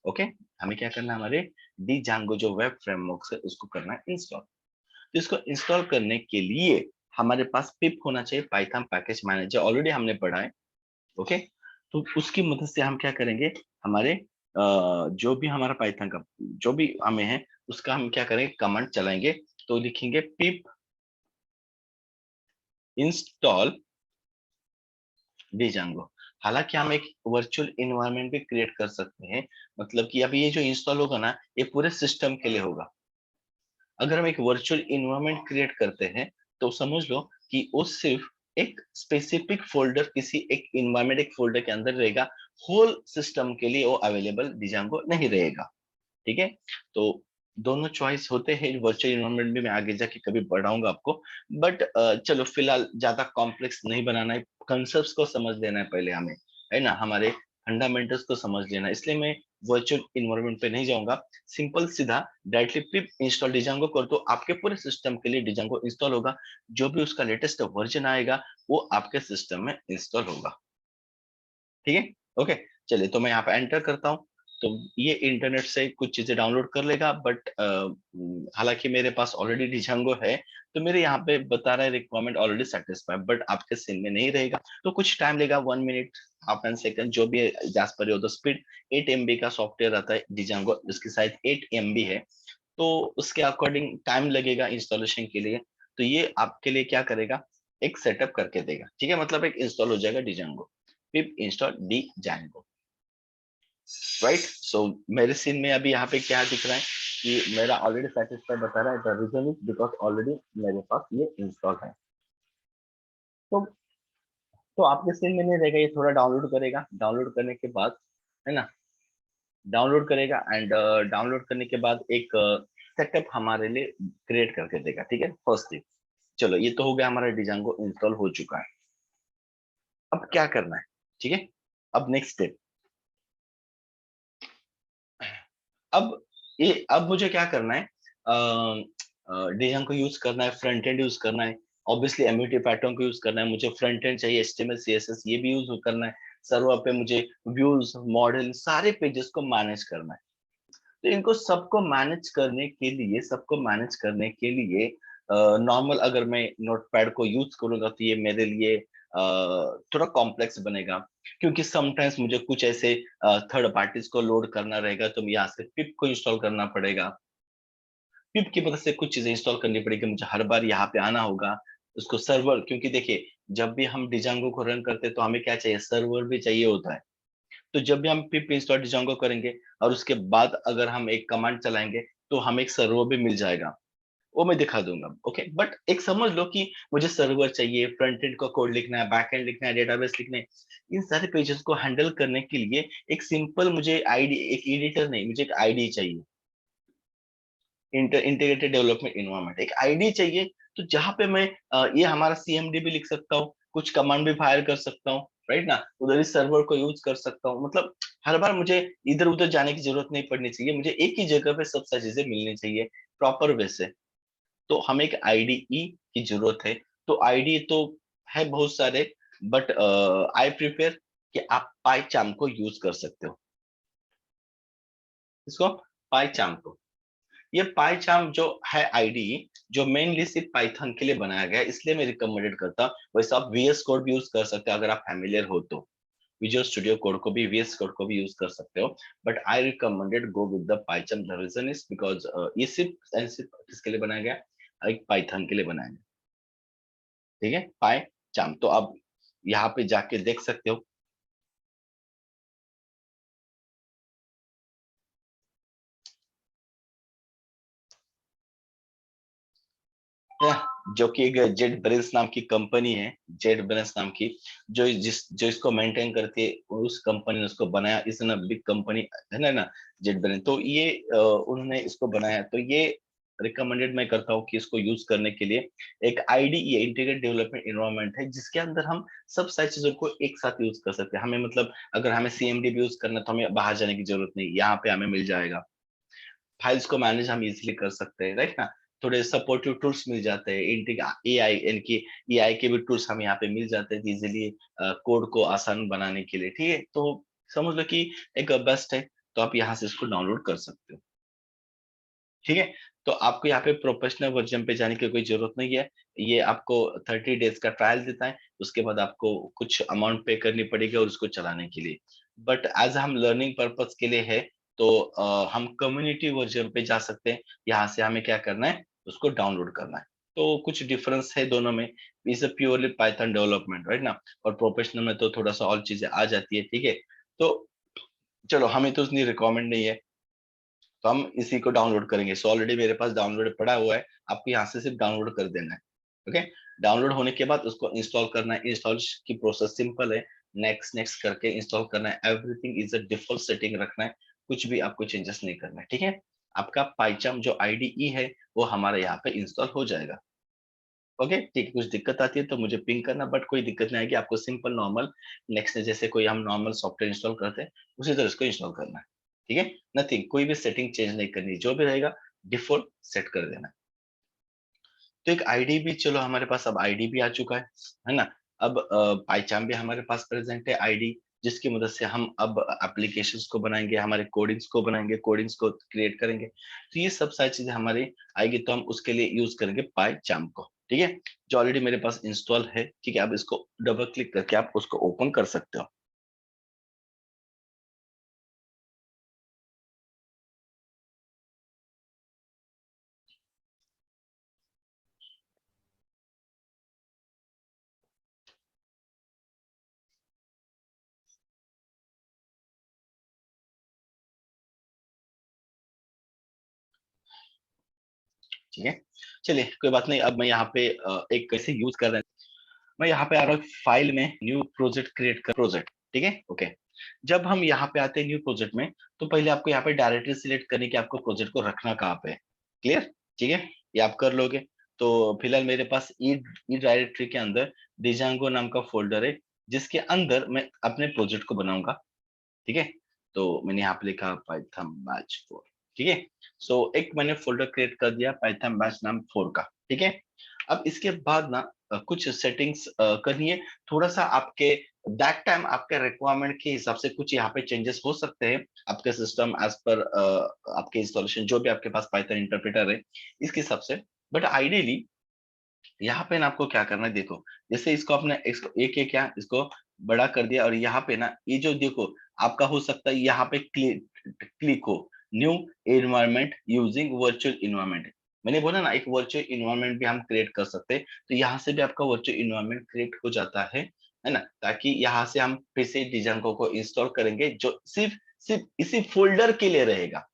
ओके, हमें क्या करना है, हमारे डिजांगो जो वेब फ्रेमवर्क है उसको करना है इंस्टॉल। तो इसको इंस्टॉल करने के लिए हमारे पास पिप होना चाहिए, पाइथन पैकेज मैनेजर, ऑलरेडी हमने पढ़ा है। ओके, तो उसकी मदद से हम क्या करेंगे, हमारे जो भी हमारा पाइथन का जो भी हमें है उसका हम क्या करेंगे, कमांड चलाएंगे। तो लिखेंगे पिप इंस्टॉल डिजांगो। हालांकि हम एक वर्चुअल इन्वायरमेंट भी क्रिएट कर सकते हैं, मतलब कि अभी ये जो इंस्टॉल होगा ना ये पूरे सिस्टम के लिए होगा। अगर हम एक वर्चुअल इन्वायरमेंट क्रिएट करते हैं तो समझ लो कि वो सिर्फ एक स्पेसिफिक फोल्डर, किसी एक इन्वायरमेंट एक फोल्डर के अंदर रहेगा, होल सिस्टम के लिए वो अवेलेबल डिजांगो नहीं रहेगा। ठीक है, तो दोनों चॉइस होते हैं। वर्चुअल इन्वायरमेंट भी मैं आगे जाके कभी बढ़ाऊंगा आपको, बट चलो फिलहाल ज्यादा कॉम्प्लेक्स नहीं बनाना है, कंसेप्ट को समझ लेना है पहले हमें, है ना, हमारे फंडामेंटल्स को समझ लेना है। इसलिए मैं वर्चुअल इन्वायरमेंट पे नहीं जाऊंगा, सिंपल सीधा डायरेक्टली पिप इंस्टॉल डिजांगो कर दो, आपके पूरे सिस्टम के लिए डिजांगो इंस्टॉल होगा। जो भी उसका लेटेस्ट वर्जन आएगा वो आपके सिस्टम में इंस्टॉल होगा। ठीक है, ओके, चलिए तो मैं यहाँ पे एंटर करता हूँ। तो ये इंटरनेट से कुछ चीजें डाउनलोड कर लेगा, बट हालांकि मेरे पास ऑलरेडी डिजांगो है, तो मेरे यहाँ पे बता रहा है रिक्वायरमेंट ऑलरेडी सेटिस्फाइड, बट आपके सिम में नहीं रहेगा तो कुछ टाइम लेगा, 1 मिनट, हाफ एन सेकंड, जो भी जास पर हो। तो स्पीड 8 MB का सॉफ्टवेयर आता है डिजांगो, जिसकी साइज 8 MB है, तो उसके अकॉर्डिंग टाइम लगेगा इंस्टॉलेशन के लिए। तो ये आपके लिए क्या करेगा, एक सेटअप करके देगा। ठीक है, मतलब एक इंस्टॉल हो जाएगा Django, pip install django, right. So मेरे सीन में अभी यहाँ पे क्या दिख रहा है कि मेरा ऑलरेडी सेटिस्फाइड बता रहा है, the reason is because already मेरे पास ये इंस्टॉल है। तो आपके सीन में नहीं रहेगा, ये थोड़ा डाउनलोड करेगा, डाउनलोड करने के बाद, है ना, डाउनलोड करेगा एंड डाउनलोड करने के बाद एक सेटअप हमारे लिए क्रिएट करके देगा। ठीक है, फर्स्ट थिंग, चलो ये तो हो गया, हमारा डिजांगो इंस्टॉल हो चुका है। अब क्या करना है, ठीक है, अब नेक्स्ट स्टेप, अब मुझे क्या करना है, डिजाइन को यूज करना है, फ्रंट एंड यूज करना है, ऑब्वियसली एमयूटी पैटर्न को यूज करना है, मुझे फ्रंट एंड चाहिए, एचटीएमएल सीएसएस ये भी यूज करना है, सर्वर पे मुझे व्यूज मॉडल सारे पेजेस को मैनेज करना है। तो इनको सबको मैनेज करने के लिए, नॉर्मल अगर मैं नोटपैड को यूज करूंगा तो ये मेरे लिए थोड़ा कॉम्प्लेक्स बनेगा, क्योंकि समटाइम्स मुझे कुछ ऐसे थर्ड पार्टीज को लोड करना रहेगा, तो यहाँ से पिप को इंस्टॉल करना पड़ेगा, पिप की मदद से कुछ चीजें इंस्टॉल करनी पड़ेगी, मुझे हर बार यहाँ पे आना होगा उसको सर्वर, क्योंकि देखिए जब भी हम डिजांगो को रन करते हैं तो हमें क्या चाहिए, सर्वर भी चाहिए होता है। तो जब भी हम पिप इंस्टॉल डिजांगो करेंगे और उसके बाद अगर हम एक कमांड चलाएंगे तो हमें एक सर्वर भी मिल जाएगा, वो मैं दिखा दूंगा। ओके, बट एक समझ लो कि मुझे सर्वर चाहिए, फ्रंट एंड का कोड लिखना है, बैक एंड लिखना है, डेटाबेस लिखना है, इन सारे पेजेस को हैंडल करने के लिए एक सिंपल मुझे आईडी, एक एडिटर नहीं, मुझे एक आईडी चाहिए, इंटीग्रेटेड डेवलपमेंट इन्वायरमेंट, एक आईडी चाहिए तो जहाँ पे मैं ये हमारा CMD भी लिख सकता हूँ, कुछ कमांड भी फायर कर सकता हूँ, राइट ना, उधर इस सर्वर को यूज कर सकता हूँ। मतलब हर बार मुझे इधर उधर जाने की जरूरत नहीं पड़नी चाहिए, मुझे एक ही जगह पे सब सारी चीजें मिलनी चाहिए प्रॉपर वे से। तो हमें एक आईडीई की जरूरत है। तो आईडी तो है बहुत सारे, बट आई प्रिफेयर कि आप पाइचार्म को यूज कर सकते हो। इसको पाइचार्म को, ये पाइचार्म जो है आईडी, जो मेनली सिर्फ पाइथन के लिए बनाया गया है, इसलिए मैं रिकमेंडेड करता हूँ। वैसे आप VS कोड भी यूज कर सकते हो अगर आप फैमिलियर हो तो, विजुअल स्टूडियो कोड को भी, VS कोड को भी यूज कर सकते हो। But I recommended go with the python. The reason is because ये सिर्फ एंड सिर्फ किसके लिए बनाया गया, एक पाइथन के लिए बनाया गया। ठीक है, पाइचार्म तो आप यहाँ पे जाके देख सकते हो। जो कि एक जेट ब्रेन्स नाम की कंपनी है, जेट ब्रेन्स नाम की, जो इसको मेंटेन करती है, उस कंपनी ने उसको बनाया। इस ना बिग कंपनी है ना जेट ब्रेन, तो ये उन्होंने इसको बनाया। तो ये रिकमेंडेड मैं करता हूँ कि इसको यूज करने के लिए एक IDE इंटीग्रेटेड डेवलपमेंट एनवायरनमेंट है, जिसके अंदर हम सब सारी चीजों को एक साथ यूज कर सकते हैं। हमें मतलब अगर हमें CMD भी यूज करना तो हमें बाहर जाने की जरूरत नहीं, यहाँ पे हमें मिल जाएगा। फाइल्स को मैनेज हम इजीली कर सकते हैं, राइट ना। थोड़े सपोर्टिव टूल्स मिल जाते हैं, AI यानी कि AI के भी टूल्स हम यहाँ पे मिल जाते हैं इजीली कोड को आसान बनाने के लिए। ठीक है, तो समझ लो कि एक बेस्ट है, तो आप यहाँ से इसको डाउनलोड कर सकते हो। ठीक है, तो आपको यहाँ पे प्रोफेशनल वर्जन पे जाने की कोई जरूरत नहीं है। ये आपको 30 डेज का ट्रायल देता है, उसके बाद आपको कुछ अमाउंट पे करनी पड़ेगी और उसको चलाने के लिए। बट एज हम लर्निंग पर्पज के लिए है, तो हम कम्युनिटी वर्जन पे जा सकते हैं। यहाँ से हमें क्या करना है, उसको डाउनलोड करना है। तो कुछ डिफरेंस है दोनों में। Is a purely Python development, right ना, और प्रोफेशनल में तो थोड़ा सा और चीजें आ जाती है। ठीक है, तो चलो हमें तो उतनी रिक्वायरमेंट नहीं है, तो हम इसी को डाउनलोड करेंगे। सो ऑलरेडी मेरे पास डाउनलोड पड़ा हुआ है, आपको यहाँ से सिर्फ डाउनलोड कर देना है। ओके, डाउनलोड होने के बाद उसको इंस्टॉल करना है। इंस्टॉल की प्रोसेस सिंपल है, नेक्स्ट नेक्स्ट करके इंस्टॉल करना है। Everything is a default setting रखना है, कुछ भी आपको चेंजेस नहीं करना है। ठीक है, आपका पाइचार्म जो IDE है वो हमारे यहाँ पे इंस्टॉल हो जाएगा। ओके, ठीक है, कुछ दिक्कत आती है तो मुझे पिंग करना, बट कोई दिक्कत नहीं आएगी आपको। सिंपल नॉर्मल नेक्स्ट जैसे कोई हम नॉर्मल सॉफ्टवेयर इंस्टॉल करते हैं उसी तरह इसको इंस्टॉल करना है। ठीक है, नथिंग, कोई भी सेटिंग चेंज नहीं करनी, जो भी रहेगा डिफॉल्ट सेट कर देना। तो एक आईडी भी, चलो हमारे पास अब आईडी भी आ चुका है ना। अब पाइचार्म भी हमारे पास प्रेजेंट है आईडी, जिसकी मदद से हम अब एप्लीकेशंस को बनाएंगे, हमारे कोडिंग्स को बनाएंगे, कोडिंग्स को क्रिएट करेंगे। तो ये सब सारी चीजें हमारी आएगी, तो हम उसके लिए यूज करेंगे पाइचार्म को। ठीक है, जो ऑलरेडी मेरे पास इंस्टॉल है। ठीक है, अब इसको डबल क्लिक करके आप उसको ओपन कर सकते हो। ठीक है, चलिए कोई बात नहीं। अब मैं यहाँ पे एक कैसे यूज कर रहा हूँ, मैं यहाँ पे आ रहा हूँ फाइल में, न्यू प्रोजेक्ट क्रिएट कर प्रोजेक्ट। ठीक है, ओके। जब हम यहाँ पे आते हैं न्यू प्रोजेक्ट में, तो पहले आपको यहाँ पे डायरेक्टरी सिलेक्ट करने की, आपको प्रोजेक्ट को रखना कहाँ पे है। क्लियर, ठीक है, ये आप कर लोगे। तो फिलहाल मेरे पास ई डायरेक्टरी के अंदर डिजांगो नाम का फोल्डर है, जिसके अंदर मैं अपने प्रोजेक्ट को बनाऊंगा। ठीक है, तो मैंने यहाँ पे लिखा पाइथन बैच 4। ठीक है, सो एक मैंने फोल्डर क्रिएट कर दिया पाइथन बैच नाम 4 का। ठीक है, अब इसके बाद ना कुछ सेटिंग्स करनी है। थोड़ा सा आपके दैट टाइम आपके रिक्वायरमेंट के हिसाब से कुछ यहाँ पे चेंजेस हो सकते हैं, आपके सिस्टम एज पर आपके इंस्टॉलेशन, जो भी आपके पास पाइथन इंटरप्रेटर है इसके हिसाब से। बट आइडियली यहाँ पे ना आपको क्या करना है, देखो, जैसे इसको आपने इसको एक एक क्या इसको बड़ा कर दिया, और यहाँ पे ना ये जो देखो, आपका हो सकता है यहाँ पे क्लिक क्लिक हो, new environment using virtual environment. मैंने बोला ना, एक वर्चुअल इन्वायरमेंट भी हम क्रिएट कर सकते हैं, तो यहाँ से भी आपका वर्चुअल इन्वायरमेंट क्रिएट हो जाता है ना, ताकि यहाँ से हम फिर से डिजाइन को इंस्टॉल करेंगे, जो सिर्फ सिर्फ इसी फोल्डर के लिए रहेगा।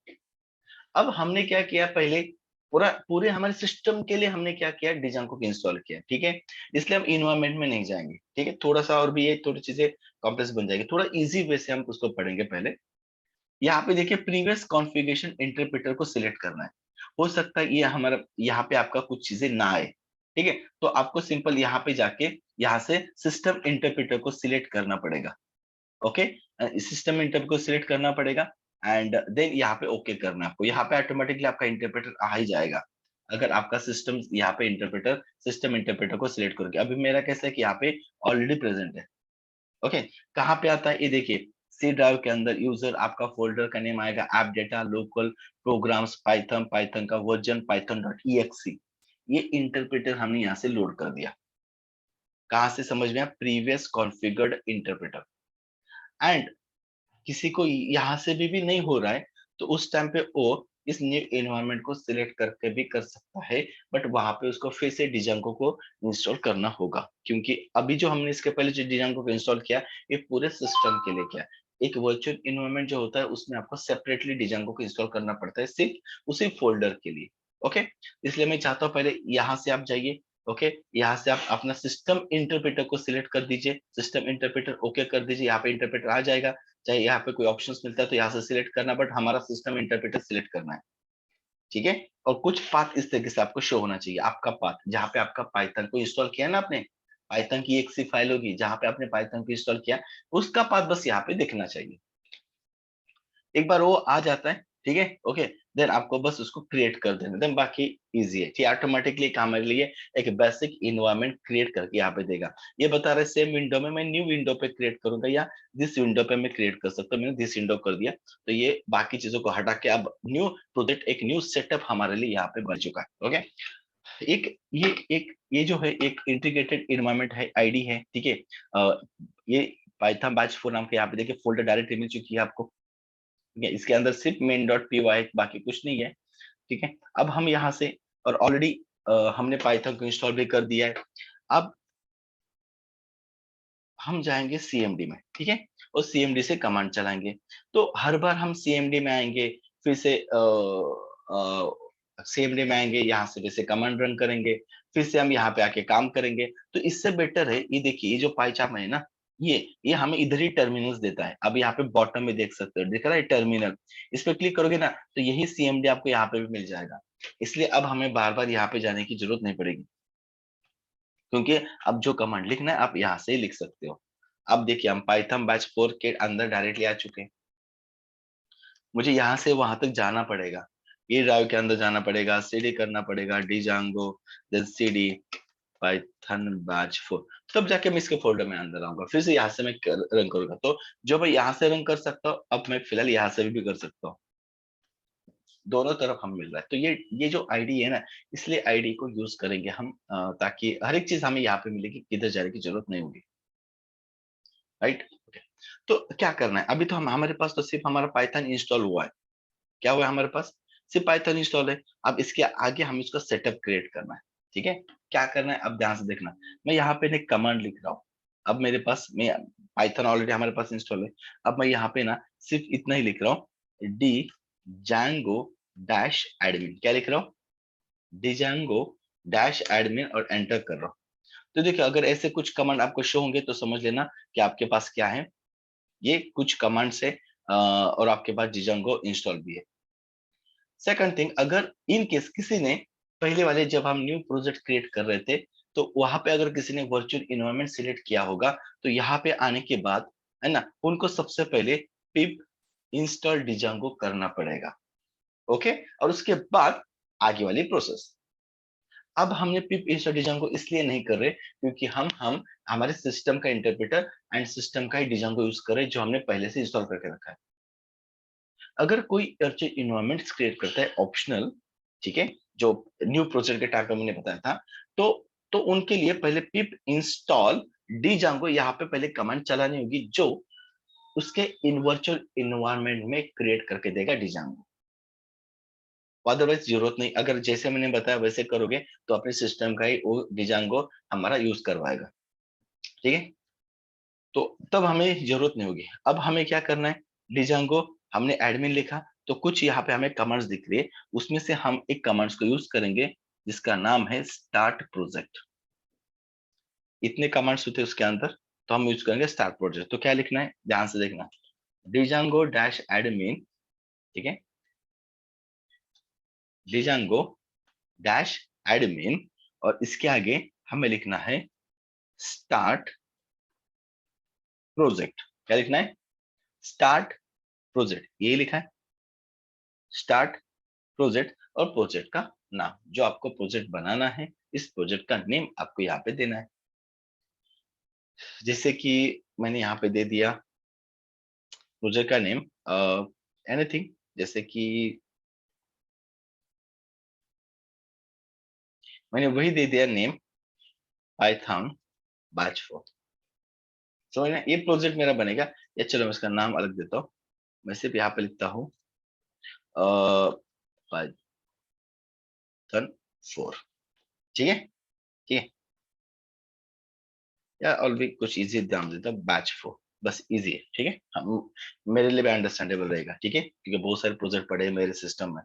अब हमने क्या किया, पहले पूरा पूरे हमारे सिस्टम के लिए हमने क्या किया, डिजाइन को इंस्टॉल किया। ठीक है, इसलिए हम इन्वायरमेंट में नहीं जाएंगे। ठीक है, थोड़ा सा और भी ये थोड़ी चीजें कॉम्प्लेक्स बन जाएगी, थोड़ा इजी वे से हम उसको पढ़ेंगे। पहले यहाँ पे देखिए, प्रीवियस कॉन्फ़िगरेशन इंटरप्रेटर को सिलेक्ट करना है। हो सकता है ये हमारा यहाँ पे आपका कुछ चीजें ना आए, ठीक है। तो आपको सिंपल यहाँ पे जाके यहाँ से सिस्टम इंटरप्रेटर को सिलेक्ट करना पड़ेगा। ओके, सिस्टम इंटरप्रेटर को सिलेक्ट करना पड़ेगा एंड देन यहाँ पे ओके करना है आपको। यहाँ पे ऑटोमेटिकली आपका इंटरप्रेटर आ ही जाएगा अगर आपका सिस्टम यहाँ पे इंटरप्रेटर सिस्टम इंटरप्रेटर को सिलेक्ट करोगे। अभी मेरा कैसा है कि यहाँ पे ऑलरेडी प्रेजेंट है। ओके, कहाँ पे आता है ये देखिए, सी ड्राइव के अंदर यूजर आपका फोल्डर का नेम आएगा app data local programs python, python का वर्जन पाइथन डॉट ई ये इंटरप्रेटर हमने यहाँ से लोड कर दिया। कहाँ से समझ में आया? Previous configured interpreter. एंड किसी को यहाँ से भी नहीं हो रहा है तो उस टाइम पे वो इस न्यू एनवायरनमेंट को सिलेक्ट करके भी कर सकता है, बट वहां पे उसको फिर से डिजांगो को इंस्टॉल करना होगा, क्योंकि अभी जो हमने इसके पहले जो डिजांगो को इंस्टॉल किया ये पूरे सिस्टम के लिए किया। एक वर्चुअल इन्वायरमेंट जो होता है उसमें आपको सेपरेटली डिजांगो को इंस्टॉल करना पड़ता है सिर्फ उसी फोल्डर के लिए। ओके, इसलिए मैं चाहता हूँ पहले यहाँ से आप जाइए। ओके, यहाँ से आप अपना सिस्टम इंटरप्रेटर को सिलेक्ट कर दीजिए, सिस्टम इंटरप्रेटर ओके कर दीजिए, यहाँ पे इंटरप्रेटर आ जाएगा। चाहे यहाँ पे कोई ऑप्शंस मिलता है तो यहाँ से सिलेक्ट करना, बट हमारा सिस्टम इंटरप्रेटर सिलेक्ट करना है। ठीक है, और कुछ पाथ इस तरीके से आपको शो होना चाहिए। आपका पाथ जहाँ पे आपका पाइथन को इंस्टॉल किया ना आपने, पाइथन की एक सी फाइल होगी जहाँ पे आपने पाइथन को इंस्टॉल किया, उसका पाथ बस यहाँ पे दिखना चाहिए। एक बार वो आ जाता है, ठीक है, ओके, देन आपको बस उसको क्रिएट कर देना, देन बाकी इजी है। ठीक, ऑटोमेटिकली हमारे लिए एक बेसिक इन्वायरमेंट क्रिएट करके यहाँ पे देगा। ये बता रहे सेम विंडो में मैं न्यू विंडो पे क्रिएट करूंगा या दिस विंडो पे मैं क्रिएट कर सकता हूँ। मैंने दिस विंडो कर दिया तो ये बाकी चीजों को हटा के अब न्यू प्रोजेक्ट एक न्यू सेटअप हमारे लिए यहाँ पे बन चुका है। ओके, ये जो है एक इंटीग्रेटेड इन्वायरमेंट है, आईडी है। ठीक है, ये पाइथन बैच 4 नाम के यहाँ पे देखिए फोल्डर डायरेक्टली मिल चुकी है आपको। ठीक है, इसके अंदर सिर्फ मेन डॉट पी वाई, बाकी कुछ नहीं है। ठीक है, अब हम यहाँ से और ऑलरेडी हमने पाइथन को इंस्टॉल भी कर दिया है। अब हम जाएंगे सीएमडी में, ठीक है, और सीएमडी से कमांड चलाएंगे। तो हर बार हम सीएमडी में आएंगे, फिर से सीएमडी में आएंगे, यहाँ से जैसे कमांड रन करेंगे, फिर से हम यहाँ पे आके काम करेंगे। तो इससे बेटर है ये देखिए, ये जो पाइचार्ट है ना, ये हमें इधर ही टर्मिनल्स देता है। अब यहाँ पे बॉटम में देख सकते हो, दिख रहा है टर्मिनल, इस पे क्लिक करोगे ना तो यही सीएमडी आपको यहाँ पे भी मिल जाएगा। इसलिए अब हमें बार बार यहाँ पे जाने की जरूरत नहीं पड़ेगी, क्योंकि अब जो कमांड लिखना है आप यहाँ से ही लिख सकते हो। अब देखिए हम पाइथन बैच 4 के अंदर डायरेक्टली आ चुके हैं। मुझे यहाँ से वहां तक जाना पड़ेगा, ये ड्राइव के अंदर जाना पड़ेगा, सीडी करना पड़ेगा, डिजांगो, देन सीडी पाइथन बैच 4, तब जाके मैं इसके फोल्डर में अंदर आऊंगा। फिर से यहाँ से मैं रन करूंगा। तो जो मैं यहाँ से रन कर सकता हूँ अब मैं फिलहाल यहाँ से भी कर सकता हूँ। दोनों तरफ हम मिल रहा है। तो ये जो आईडी है ना, इसलिए आईडी को यूज करेंगे हम, ताकि हर एक चीज हमें यहाँ पे मिलेगी, किधर जाने की जरूरत नहीं होगी। Right, okay. तो क्या करना है, अभी तो हम हमारे पास तो सिर्फ हमारा पाइथन इंस्टॉल हुआ है। क्या हुआ है हमारे पास? सिर्फ पाइथन इंस्टॉल है। अब इसके आगे हम इसका सेटअप क्रिएट करना है। ठीक है, क्या करना है अब ध्यान से देखना। मैं यहाँ पे एक कमांड लिख रहा हूँ। अब मेरे पास मैं पाइथन ऑलरेडी हमारे पास इंस्टॉल है। अब मैं यहाँ पे ना सिर्फ इतना ही लिख रहा हूँ, डी जैंगो डैश एडमिन। क्या लिख रहा हूँ? डिजांगो डैश एडमिन, और एंटर कर रहा हूँ। तो देखिए अगर ऐसे कुछ कमांड आपको शो होंगे तो समझ लेना कि आपके पास क्या है, ये कुछ कमांड्स है, और आपके पास डिजांगो इंस्टॉल भी है। सेकंड थिंग, अगर इन केस किसी ने पहले वाले जब हम न्यू प्रोजेक्ट क्रिएट कर रहे थे तो वहां पे अगर किसी ने वर्चुअल इन्वायरमेंट सिलेक्ट किया होगा, तो यहाँ पे आने के बाद है ना, उनको सबसे पहले पिप इंस्टॉल डिजांगो करना पड़ेगा। ओके, और उसके बाद आगे वाली प्रोसेस। अब हमने पिप इंस्टॉल डिजांगो इसलिए नहीं कर रहे क्योंकि हम हमारे सिस्टम का इंटरप्रेटर एंड सिस्टम का ही डिजांगो यूज कर रहे हैं जो हमने पहले से इंस्टॉल करके रखा है। अगर कोई वर्चुअल इन्वायरमेंट्स क्रिएट करता है ऑप्शनल, ठीक है, जो न्यू प्रोजेक्ट के टाइप में मैंने बताया था, तो तो उनके लिए पहले पिप इंस्टॉल डिजांगो यहाँ पे पहले कमांड चलानी होगी, जो उसके इन वर्चुअल इन्वायरमेंट में क्रिएट करके देगा डिजांगो। अदरवाइज जरूरत नहीं, अगर जैसे मैंने बताया वैसे करोगे तो अपने सिस्टम का ही वो डिजांगो हमारा यूज करवाएगा। ठीक है, तो तब हमें जरूरत नहीं होगी। अब हमें क्या करना है, डिजांगो हमने एडमिन लिखा तो कुछ यहाँ पे हमें कमांड्स दिख रही है, उसमें से हम एक कमांड्स को यूज करेंगे जिसका नाम है स्टार्ट प्रोजेक्ट। इतने कमांड्स होते हैं उसके अंदर, तो हम यूज करेंगे स्टार्ट प्रोजेक्ट। तो क्या लिखना है ध्यान से देखना, डिजांगो डैश एडमिन, ठीक है, डिजांगो डैश एडमिन, और इसके आगे हमें लिखना है स्टार्ट प्रोजेक्ट। क्या लिखना है? स्टार्ट प्रोजेक्ट, यही लिखा है, स्टार्ट प्रोजेक्ट। और प्रोजेक्ट का नाम, जो आपको प्रोजेक्ट बनाना है, इस प्रोजेक्ट का नेम आपको यहाँ पे देना है। जैसे कि मैंने यहाँ पे दे दिया प्रोजेक्ट का नेम एनीथिंग, जैसे कि मैंने वही दे दिया नेम पाइथन बैच 4। समझ में? ये प्रोजेक्ट मेरा बनेगा। या चलो मैं इसका नाम अलग देता हूँ, मैं सिर्फ यहाँ पे लिखता हूँ पाइथन 4। ठीक है, ठीक है। या और भी कुछ इजी नाम देता हूँ, बैच 4, बस इजी है। ठीक है, हम मेरे लिए भी अंडरस्टैंडेबल रहेगा। ठीक है, क्योंकि बहुत सारे प्रोजेक्ट पड़े हैं मेरे सिस्टम में।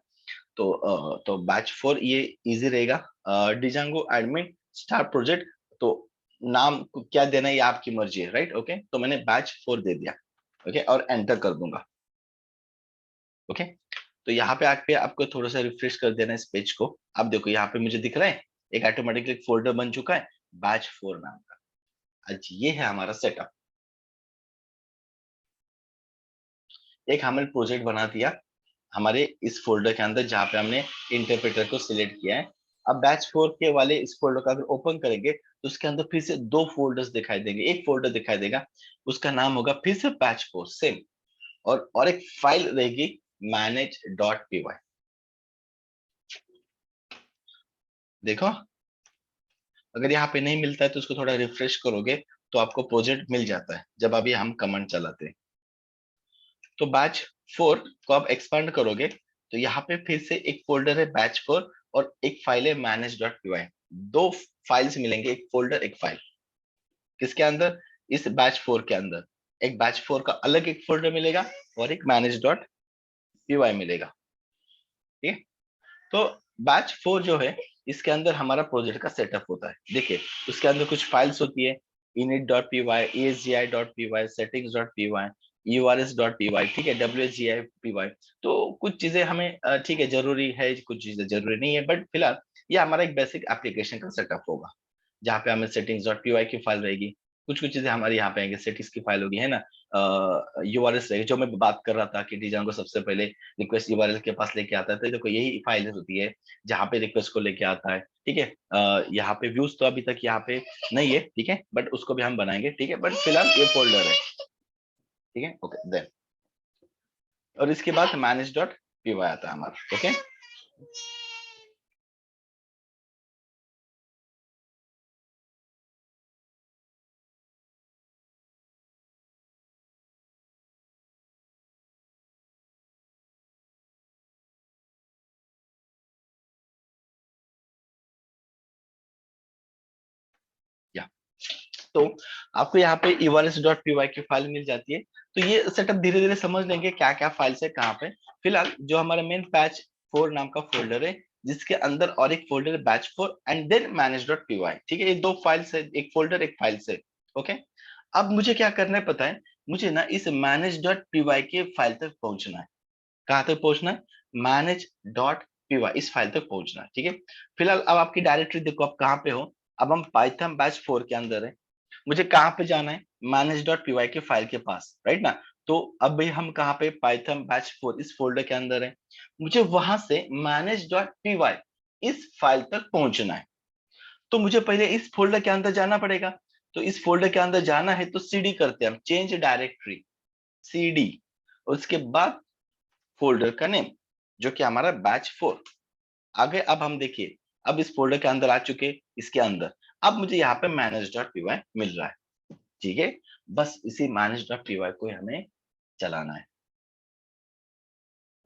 तो बैच 4 ये इजी रहेगा। डिजांगो एडमिन स्टार प्रोजेक्ट, तो नाम को क्या देना है ये आपकी मर्जी है, राइट? ओके, तो मैंने बैच 4 दे दिया। ओके, और एंटर कर दूंगा। ओके, तो यहाँ पे आके आपको थोड़ा सा रिफ्रेश कर देना है इस पेज को। अब देखो यहाँ पे मुझे दिख रहा है एक ऑटोमेटिकली फोल्डर बन चुका है बैच 4 नाम का। आज ये है हमारा सेटअप। एक हमने प्रोजेक्ट बना दिया हमारे इस फोल्डर के अंदर, जहाँ पे हमने इंटरप्रेटर को सिलेक्ट किया है। अब बैच 4 के वाले इस फोल्डर का अगर ओपन करेंगे तो उसके अंदर फिर से दो फोल्डर्स दिखाई देंगे, एक फोल्डर दिखाई देगा, उसका नाम होगा फिर से बैच 4 सेम। और एक फाइल रहेगी manage.py। देखो, अगर यहाँ पे नहीं मिलता है तो उसको थोड़ा रिफ्रेश करोगे तो आपको प्रोजेक्ट मिल जाता है जब अभी हम कमांड चलाते हैं। तो बैच 4 को आप एक्सपांड करोगे तो यहाँ पे फिर से एक फोल्डर है बैच 4 और एक फाइल है manage.py। दो फाइल्स मिलेंगे, एक फोल्डर एक फाइल। किसके अंदर? इस बैच 4 के अंदर एक बैच 4 का अलग एक फोल्डर मिलेगा और एक manage.py मिलेगा। ठीक है, तो बैच 4 जो है इसके अंदर हमारा प्रोजेक्ट का सेटअप होता है। देखिए, उसके अंदर कुछ फाइल्स होती है, init.py, asgi.py, settings.py, urs.py, ठीक है, wsgi.py। तो कुछ चीजें हमें ठीक है जरूरी है, कुछ चीजें जरूरी नहीं है, बट फिलहाल ये हमारा एक बेसिक एप्लीकेशन का सेटअप होगा, जहाँ पे हमें settings.py की फाइल रहेगी। कुछ कुछ चीजें हमारे यहाँ पे आएंगे, सेटिंग्स की फाइल होगी, है ना। यूआरएस रहेगी, जो मैं बात कर रहा था कि डिजांगो सबसे पहले रिक्वेस्ट यूआरएल के पास लेके आता है, तो देखो यही फाइल होती है जहाँ पे रिक्वेस्ट को लेके आता है। ठीक है, यहाँ पे व्यूज तो अभी तक यहाँ पे नहीं है, ठीक है, बट उसको भी हम बनाएंगे। ठीक है, बट फिलहाल ये फोल्डर है। ठीक है, ओके देन, और इसके बाद manage.py आता है हमारा। ओके, या तो आपको यहाँ पे evals.py की फाइल मिल जाती है। तो ये सेटअप धीरे धीरे समझ लेंगे क्या क्या फाइल्स है कहाँ पे। फिलहाल जो हमारा मेन बैच 4 नाम का फोल्डर है, जिसके अंदर और एक फोल्डर है बैच 4 एंड देन manage.py। ठीक है, ये दो फाइल्स है, एक फोल्डर एक फाइल से। ओके, अब मुझे क्या करना है पता है? मुझे ना इस manage.py के फाइल तक पहुंचना है। कहाँ तक पहुंचना है? manage.py इस फाइल तक पहुंचना है। ठीक है, फिलहाल अब आपकी डायरेक्टरी देखो आप कहाँ पे हो। अब हम पाइथन बैच 4 के अंदर है, मुझे कहाँ पे जाना है? manage.py के फाइल के पास, राइट ना। तो अब भाई हम कहाँ पे? पाइथन बैच 4 इस फोल्डर के अंदर है, मुझे वहां से manage.py इस फाइल तक पहुंचना है। तो मुझे पहले इस फोल्डर के अंदर जाना पड़ेगा। तो इस फोल्डर के अंदर जाना है तो सीडी करते हैं हम, चेंज डायरेक्टरी, सीडी, उसके बाद फोल्डर का नेम जो कि हमारा बैच 4। आगे अब हम देखिए, अब इस फोल्डर के अंदर आ चुके, इसके अंदर अब मुझे यहाँ पे manage.py मिल रहा है। ठीक है, बस इसी manage.py को हमें चलाना है।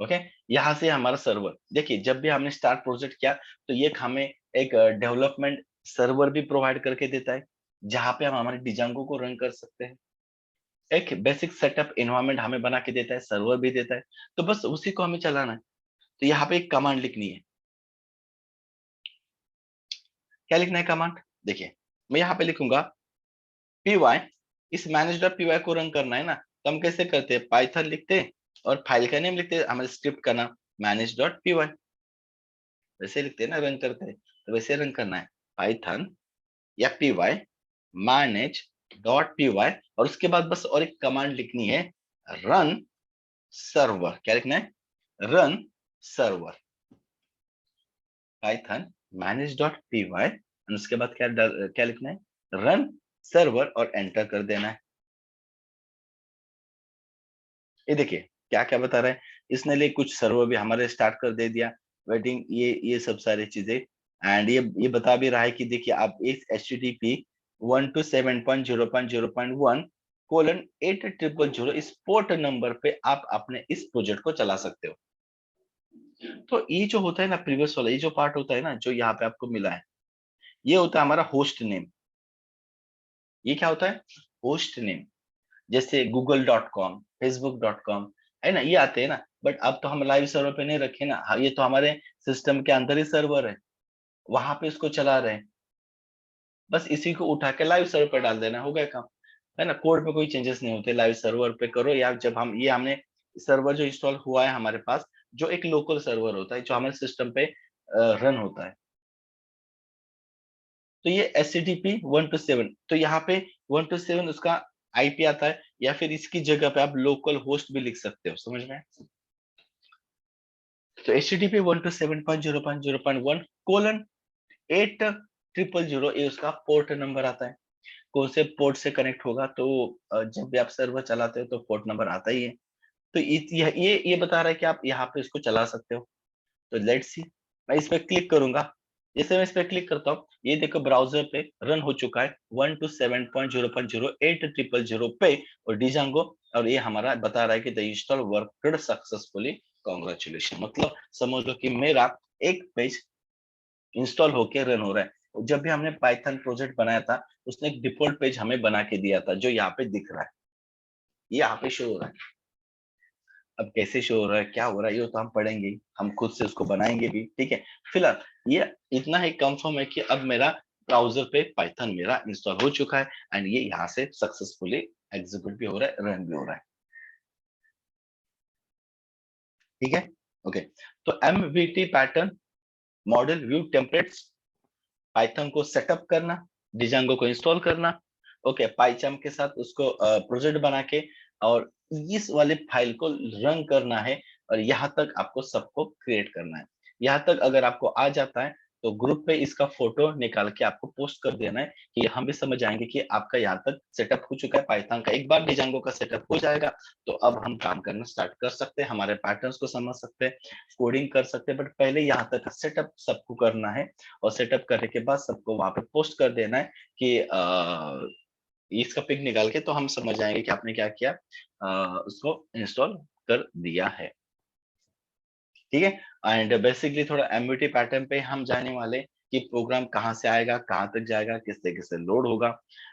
ओके, यहाँ से हमारा सर्वर देखिए, जब भी हमने स्टार्ट प्रोजेक्ट किया तो ये हमें एक डेवलपमेंट सर्वर भी प्रोवाइड करके देता है, जहाँ पे हम हमारे डिजांगो को रन कर सकते हैं। एक बेसिक सेटअप एनवायरनमेंट हमें बना के देता है, सर्वर भी देता है, तो बस उसी को हमें चलाना है। तो यहाँ पे एक कमांड लिखनी है। क्या लिखना है कमांड? देखिए, मैं यहाँ पे लिखूंगा पी वाई, इस manage.py को रन करना है ना, तो हम कैसे करते हैं? पाइथन लिखते हैं और फाइल का नेम लिखते हैं, हमारे स्क्रिप्ट का नाम manage.py, वैसे लिखते हैं ना, रन करते हैं, तो वैसे रन करना है। पाइथन या py manage डॉट py और उसके बाद बस और एक कमांड लिखनी है, रन सर्वर। क्या लिखना है? Run server. Python manage dot py और उसके बाद क्या लिखना है? रन सर्वर और एंटर कर देना है। ये देखिए क्या क्या बता रहा है, इसने लिए कुछ सर्वर भी हमारे स्टार्ट कर दे दिया, वेटिंग, ये सब सारी चीजें। एंड ये बता भी रहा है कि देखिए आप इस HTTP 127.0.1:800 इस पोर्ट नंबर पे आप अपने इस प्रोजेक्ट को चला सकते हो। तो ये जो होता है ना, प्रीवियस वाला ये जो पार्ट होता है ना, जो यहाँ पे आपको मिला है, ये होता है हमारा होस्ट नेम। ये क्या होता है? Host name. जैसे google.com, facebook.com है ना, ये आते हैं ना। बट अब तो हम लाइव सर्वर पे नहीं रखे ना, ये तो हमारे सिस्टम के अंदर ही सर्वर है, वहां पे इसको चला रहे हैं। बस इसी को उठा के लाइव सर्वर पे डाल देना, हो गया काम। है ना, कोड में कोई चेंजेस नहीं होते, लाइव सर्वर पे करो। या जब हम ये हमने सर्वर जो इंस्टॉल हुआ है हमारे पास, जो एक लोकल सर्वर होता है जो हमारे सिस्टम पे रन होता है, तो ये HTTP 127, तो यहाँ पे 127 उसका IP आता है, या फिर इसकी जगह पे आप लोकल होस्ट भी लिख सकते हो, समझ में? तो HTTP 127.0.1:800 ये उसका पोर्ट नंबर आता है। कौन से पोर्ट से कनेक्ट होगा, तो जब भी आप सर्वर चलाते हो तो पोर्ट नंबर आता ही है। तो ये बता रहा है कि आप यहाँ पे इसको चला सकते हो। तो लेट्स सी, मैं इस पे क्लिक करूंगा। जैसे मैं इस पे क्लिक करता हूँ, ये देखो ब्राउजर पे रन हो चुका है 127.0.0.800 पे और डिजांगो। और ये हमारा बता रहा है कि the install worked successfully, congratulation. मतलब समझ लो कि मेरा एक पेज इंस्टॉल होके रन हो रहा है। जब भी हमने पाइथन प्रोजेक्ट बनाया था, उसने एक डिफॉल्ट पेज हमें बना के दिया था, जो यहाँ पे दिख रहा है, ये यहाँ पे शो हो रहा है। अब कैसे शो हो रहा है, क्या हो रहा है, ये तो हम पढ़ेंगे ही, हम खुद से उसको बनाएंगे भी, ठीक है। फिलहाल ये इतना ही कंफर्म है कि अब मेरा ब्राउजर पे पाइथन मेरा इंस्टॉल हो चुका है एंड ये यहाँ से सक्सेसफुली एग्जीक्यूट भी हो रहा है, रन भी हो रहा है, ठीक है। ओके, तो MVT pattern model view templates, Python को सेटअप करना, डिजांगो को इंस्टॉल करना, ओके, पाइचाम के साथ उसको प्रोजेक्ट बना के और इस वाले फाइल को रन करना है। और यहाँ तक आपको सबको क्रिएट करना है। यहाँ तक अगर आपको आ जाता है तो ग्रुप पे इसका फोटो निकाल के आपको पोस्ट कर देना है, कि हम भी समझ आएंगे कि आपका यहाँ तक सेटअप हो चुका है पाइथन का। एक बार डिजांगो का सेटअप हो जाएगा तो अब हम काम करना स्टार्ट कर सकते हैं, हमारे पैटर्न्स को समझ सकते हैं, कोडिंग कर सकते हैं। बट पहले यहाँ तक सेटअप सबको करना है और सेटअप करने के बाद सबको वहां पे पोस्ट कर देना है कि इसका पिक निकाल के, तो हम समझ जाएंगे कि आपने क्या किया, उसको इंस्टॉल कर दिया है, ठीक है। एंड बेसिकली थोड़ा एमवीटी पैटर्न पे हम जाने वाले कि प्रोग्राम कहाँ से आएगा, कहाँ तक जाएगा, किस तरीके से लोड होगा।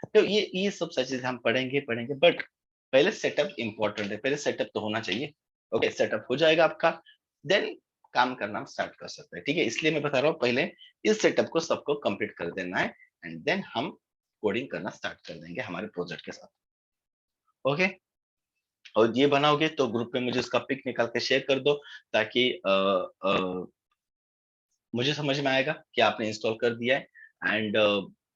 तो ये सब सारी चीजें हम पढ़ेंगे। बट पहले सेटअप इंपॉर्टेंट है, पहले सेटअप तो होना चाहिए। ओके, सेटअप हो जाएगा आपका, देन काम करना हम स्टार्ट कर सकते हैं, ठीक है। इसलिए मैं बता रहा हूँ पहले इस सेटअप को सबको कंप्लीट कर देना है एंड देन हम कोडिंग करना स्टार्ट कर देंगे हमारे प्रोजेक्ट के साथ। ओके, और ये बनाओगे तो ग्रुप पे मुझे उसका पिक निकाल के शेयर कर दो, ताकि मुझे समझ में आएगा कि आपने इंस्टॉल कर दिया है। एंड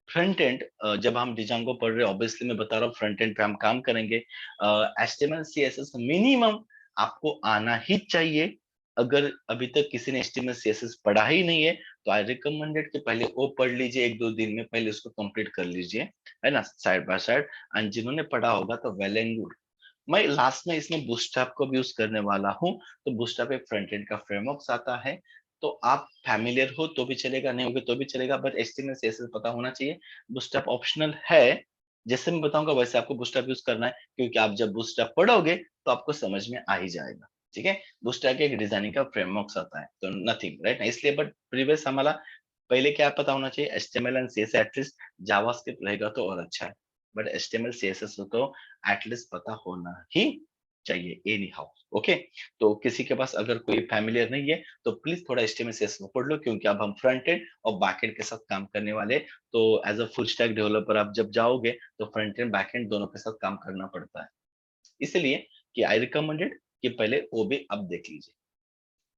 फ्रंट एंड, जब हम डिजांगो पढ़ रहे हैं, ऑब्वियसली मैं बता रहा हूँ फ्रंट एंड पे हम काम करेंगे। HTML CSS मिनिमम आपको आना ही चाहिए। अगर अभी तक किसी ने HTML CSS पढ़ा ही नहीं है तो आई रिकमेंडेड कि पहले वो पढ़ लीजिए, एक दो दिन में पहले उसको कंप्लीट कर लीजिए, है ना, साइड बाय साइड। एंड जिन्होंने पढ़ा होगा तो वेल एंड गुड। मैं लास्ट में इसमें बूटस्ट्रैप को भी यूज करने वाला हूँ। तो बूटस्ट्रैप एक फ्रंट एंड का फ्रेमवर्क आता है, तो आप फैमिलियर हो तो भी चलेगा, नहीं होगे तो भी चलेगा, बट HTML CSS पता होना चाहिए। बूटस्ट्रैप ऑप्शनल है, जैसे मैं बताऊंगा वैसे आपको बूटस्ट्रैप यूज करना है, क्योंकि आप जब बूटस्ट्रैप पढ़ोगे तो आपको समझ में आ ही जाएगा, ठीक है। बूटस्ट्रैप एक डिजाइनिंग का फ्रेमवर्क आता है, तो नथिंग राइट ना, इसलिए। बट प्रीवियस हमारा पहले क्या पता होना चाहिए, HTML and CSS, at least JavaScript रहेगा तो और अच्छा है, बट HTML CSS तो एटलीस्ट पता होना ही चाहिए एनी हाउ। ओके, तो किसी के पास अगर कोई फैमिलियर नहीं है तो प्लीज थोड़ा HTML CSS को पढ़ लो, क्योंकि अब हम फ्रंट एंड और बैक एंड के साथ काम करने वाले। तो as a full stack developer आप जब जाओगे तो फ्रंट एंड बैक एंड दोनों के साथ काम करना पड़ता है, इसलिए कि आई रिकमेंडेड कि पहले वो भी अब देख लीजिए।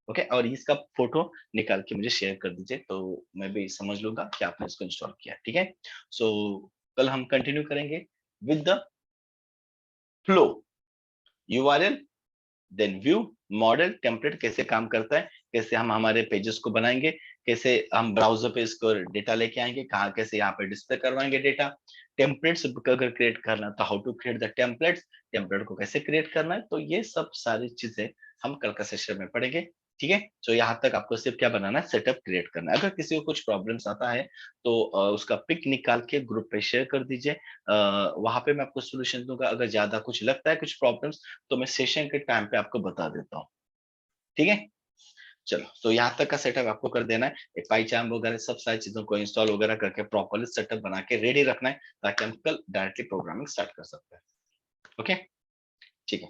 ओके, और इसका फोटो निकाल के मुझे शेयर कर दीजिए, तो मैं भी समझ लूंगा कि आपने इसको इंस्टॉल किया, ठीक है। सो कल हम कंटिन्यू करेंगे with the flow, URL, then view, model, template कैसे काम करता है, कैसे हम हमारे पेजेस को बनाएंगे, कैसे हम ब्राउजर पे इसको डेटा लेके आएंगे, कहाँ कैसे यहाँ पे डिस्प्ले करवाएंगे डेटा, टेम्पलेट्स अगर क्रिएट करना तो how to create the templates, template को कैसे क्रिएट करना है, तो ये सब सारी चीजें हम कल का सेशन में पढ़ेंगे, ठीक है। तो यहाँ तक आपको सिर्फ क्या बनाना है, सेटअप क्रिएट करना है। अगर किसी को कुछ प्रॉब्लम्स आता है तो उसका पिक निकाल के ग्रुप पे शेयर कर दीजिए, वहां पे मैं आपको सोल्यूशन दूंगा। अगर ज्यादा कुछ लगता है कुछ प्रॉब्लम्स, तो मैं सेशन के टाइम पे आपको बता देता हूँ, ठीक है। चलो, तो यहाँ तक का सेटअप आपको कर देना है, एक पाईचार्म वगैरह सब सारी चीजों को इंस्टॉल वगैरह करके प्रॉपरली सेटअप बना के रेडी रखना है, ताकि हम कल डायरेक्टली प्रोग्रामिंग स्टार्ट कर सकते हैं। ओके, ठीक है।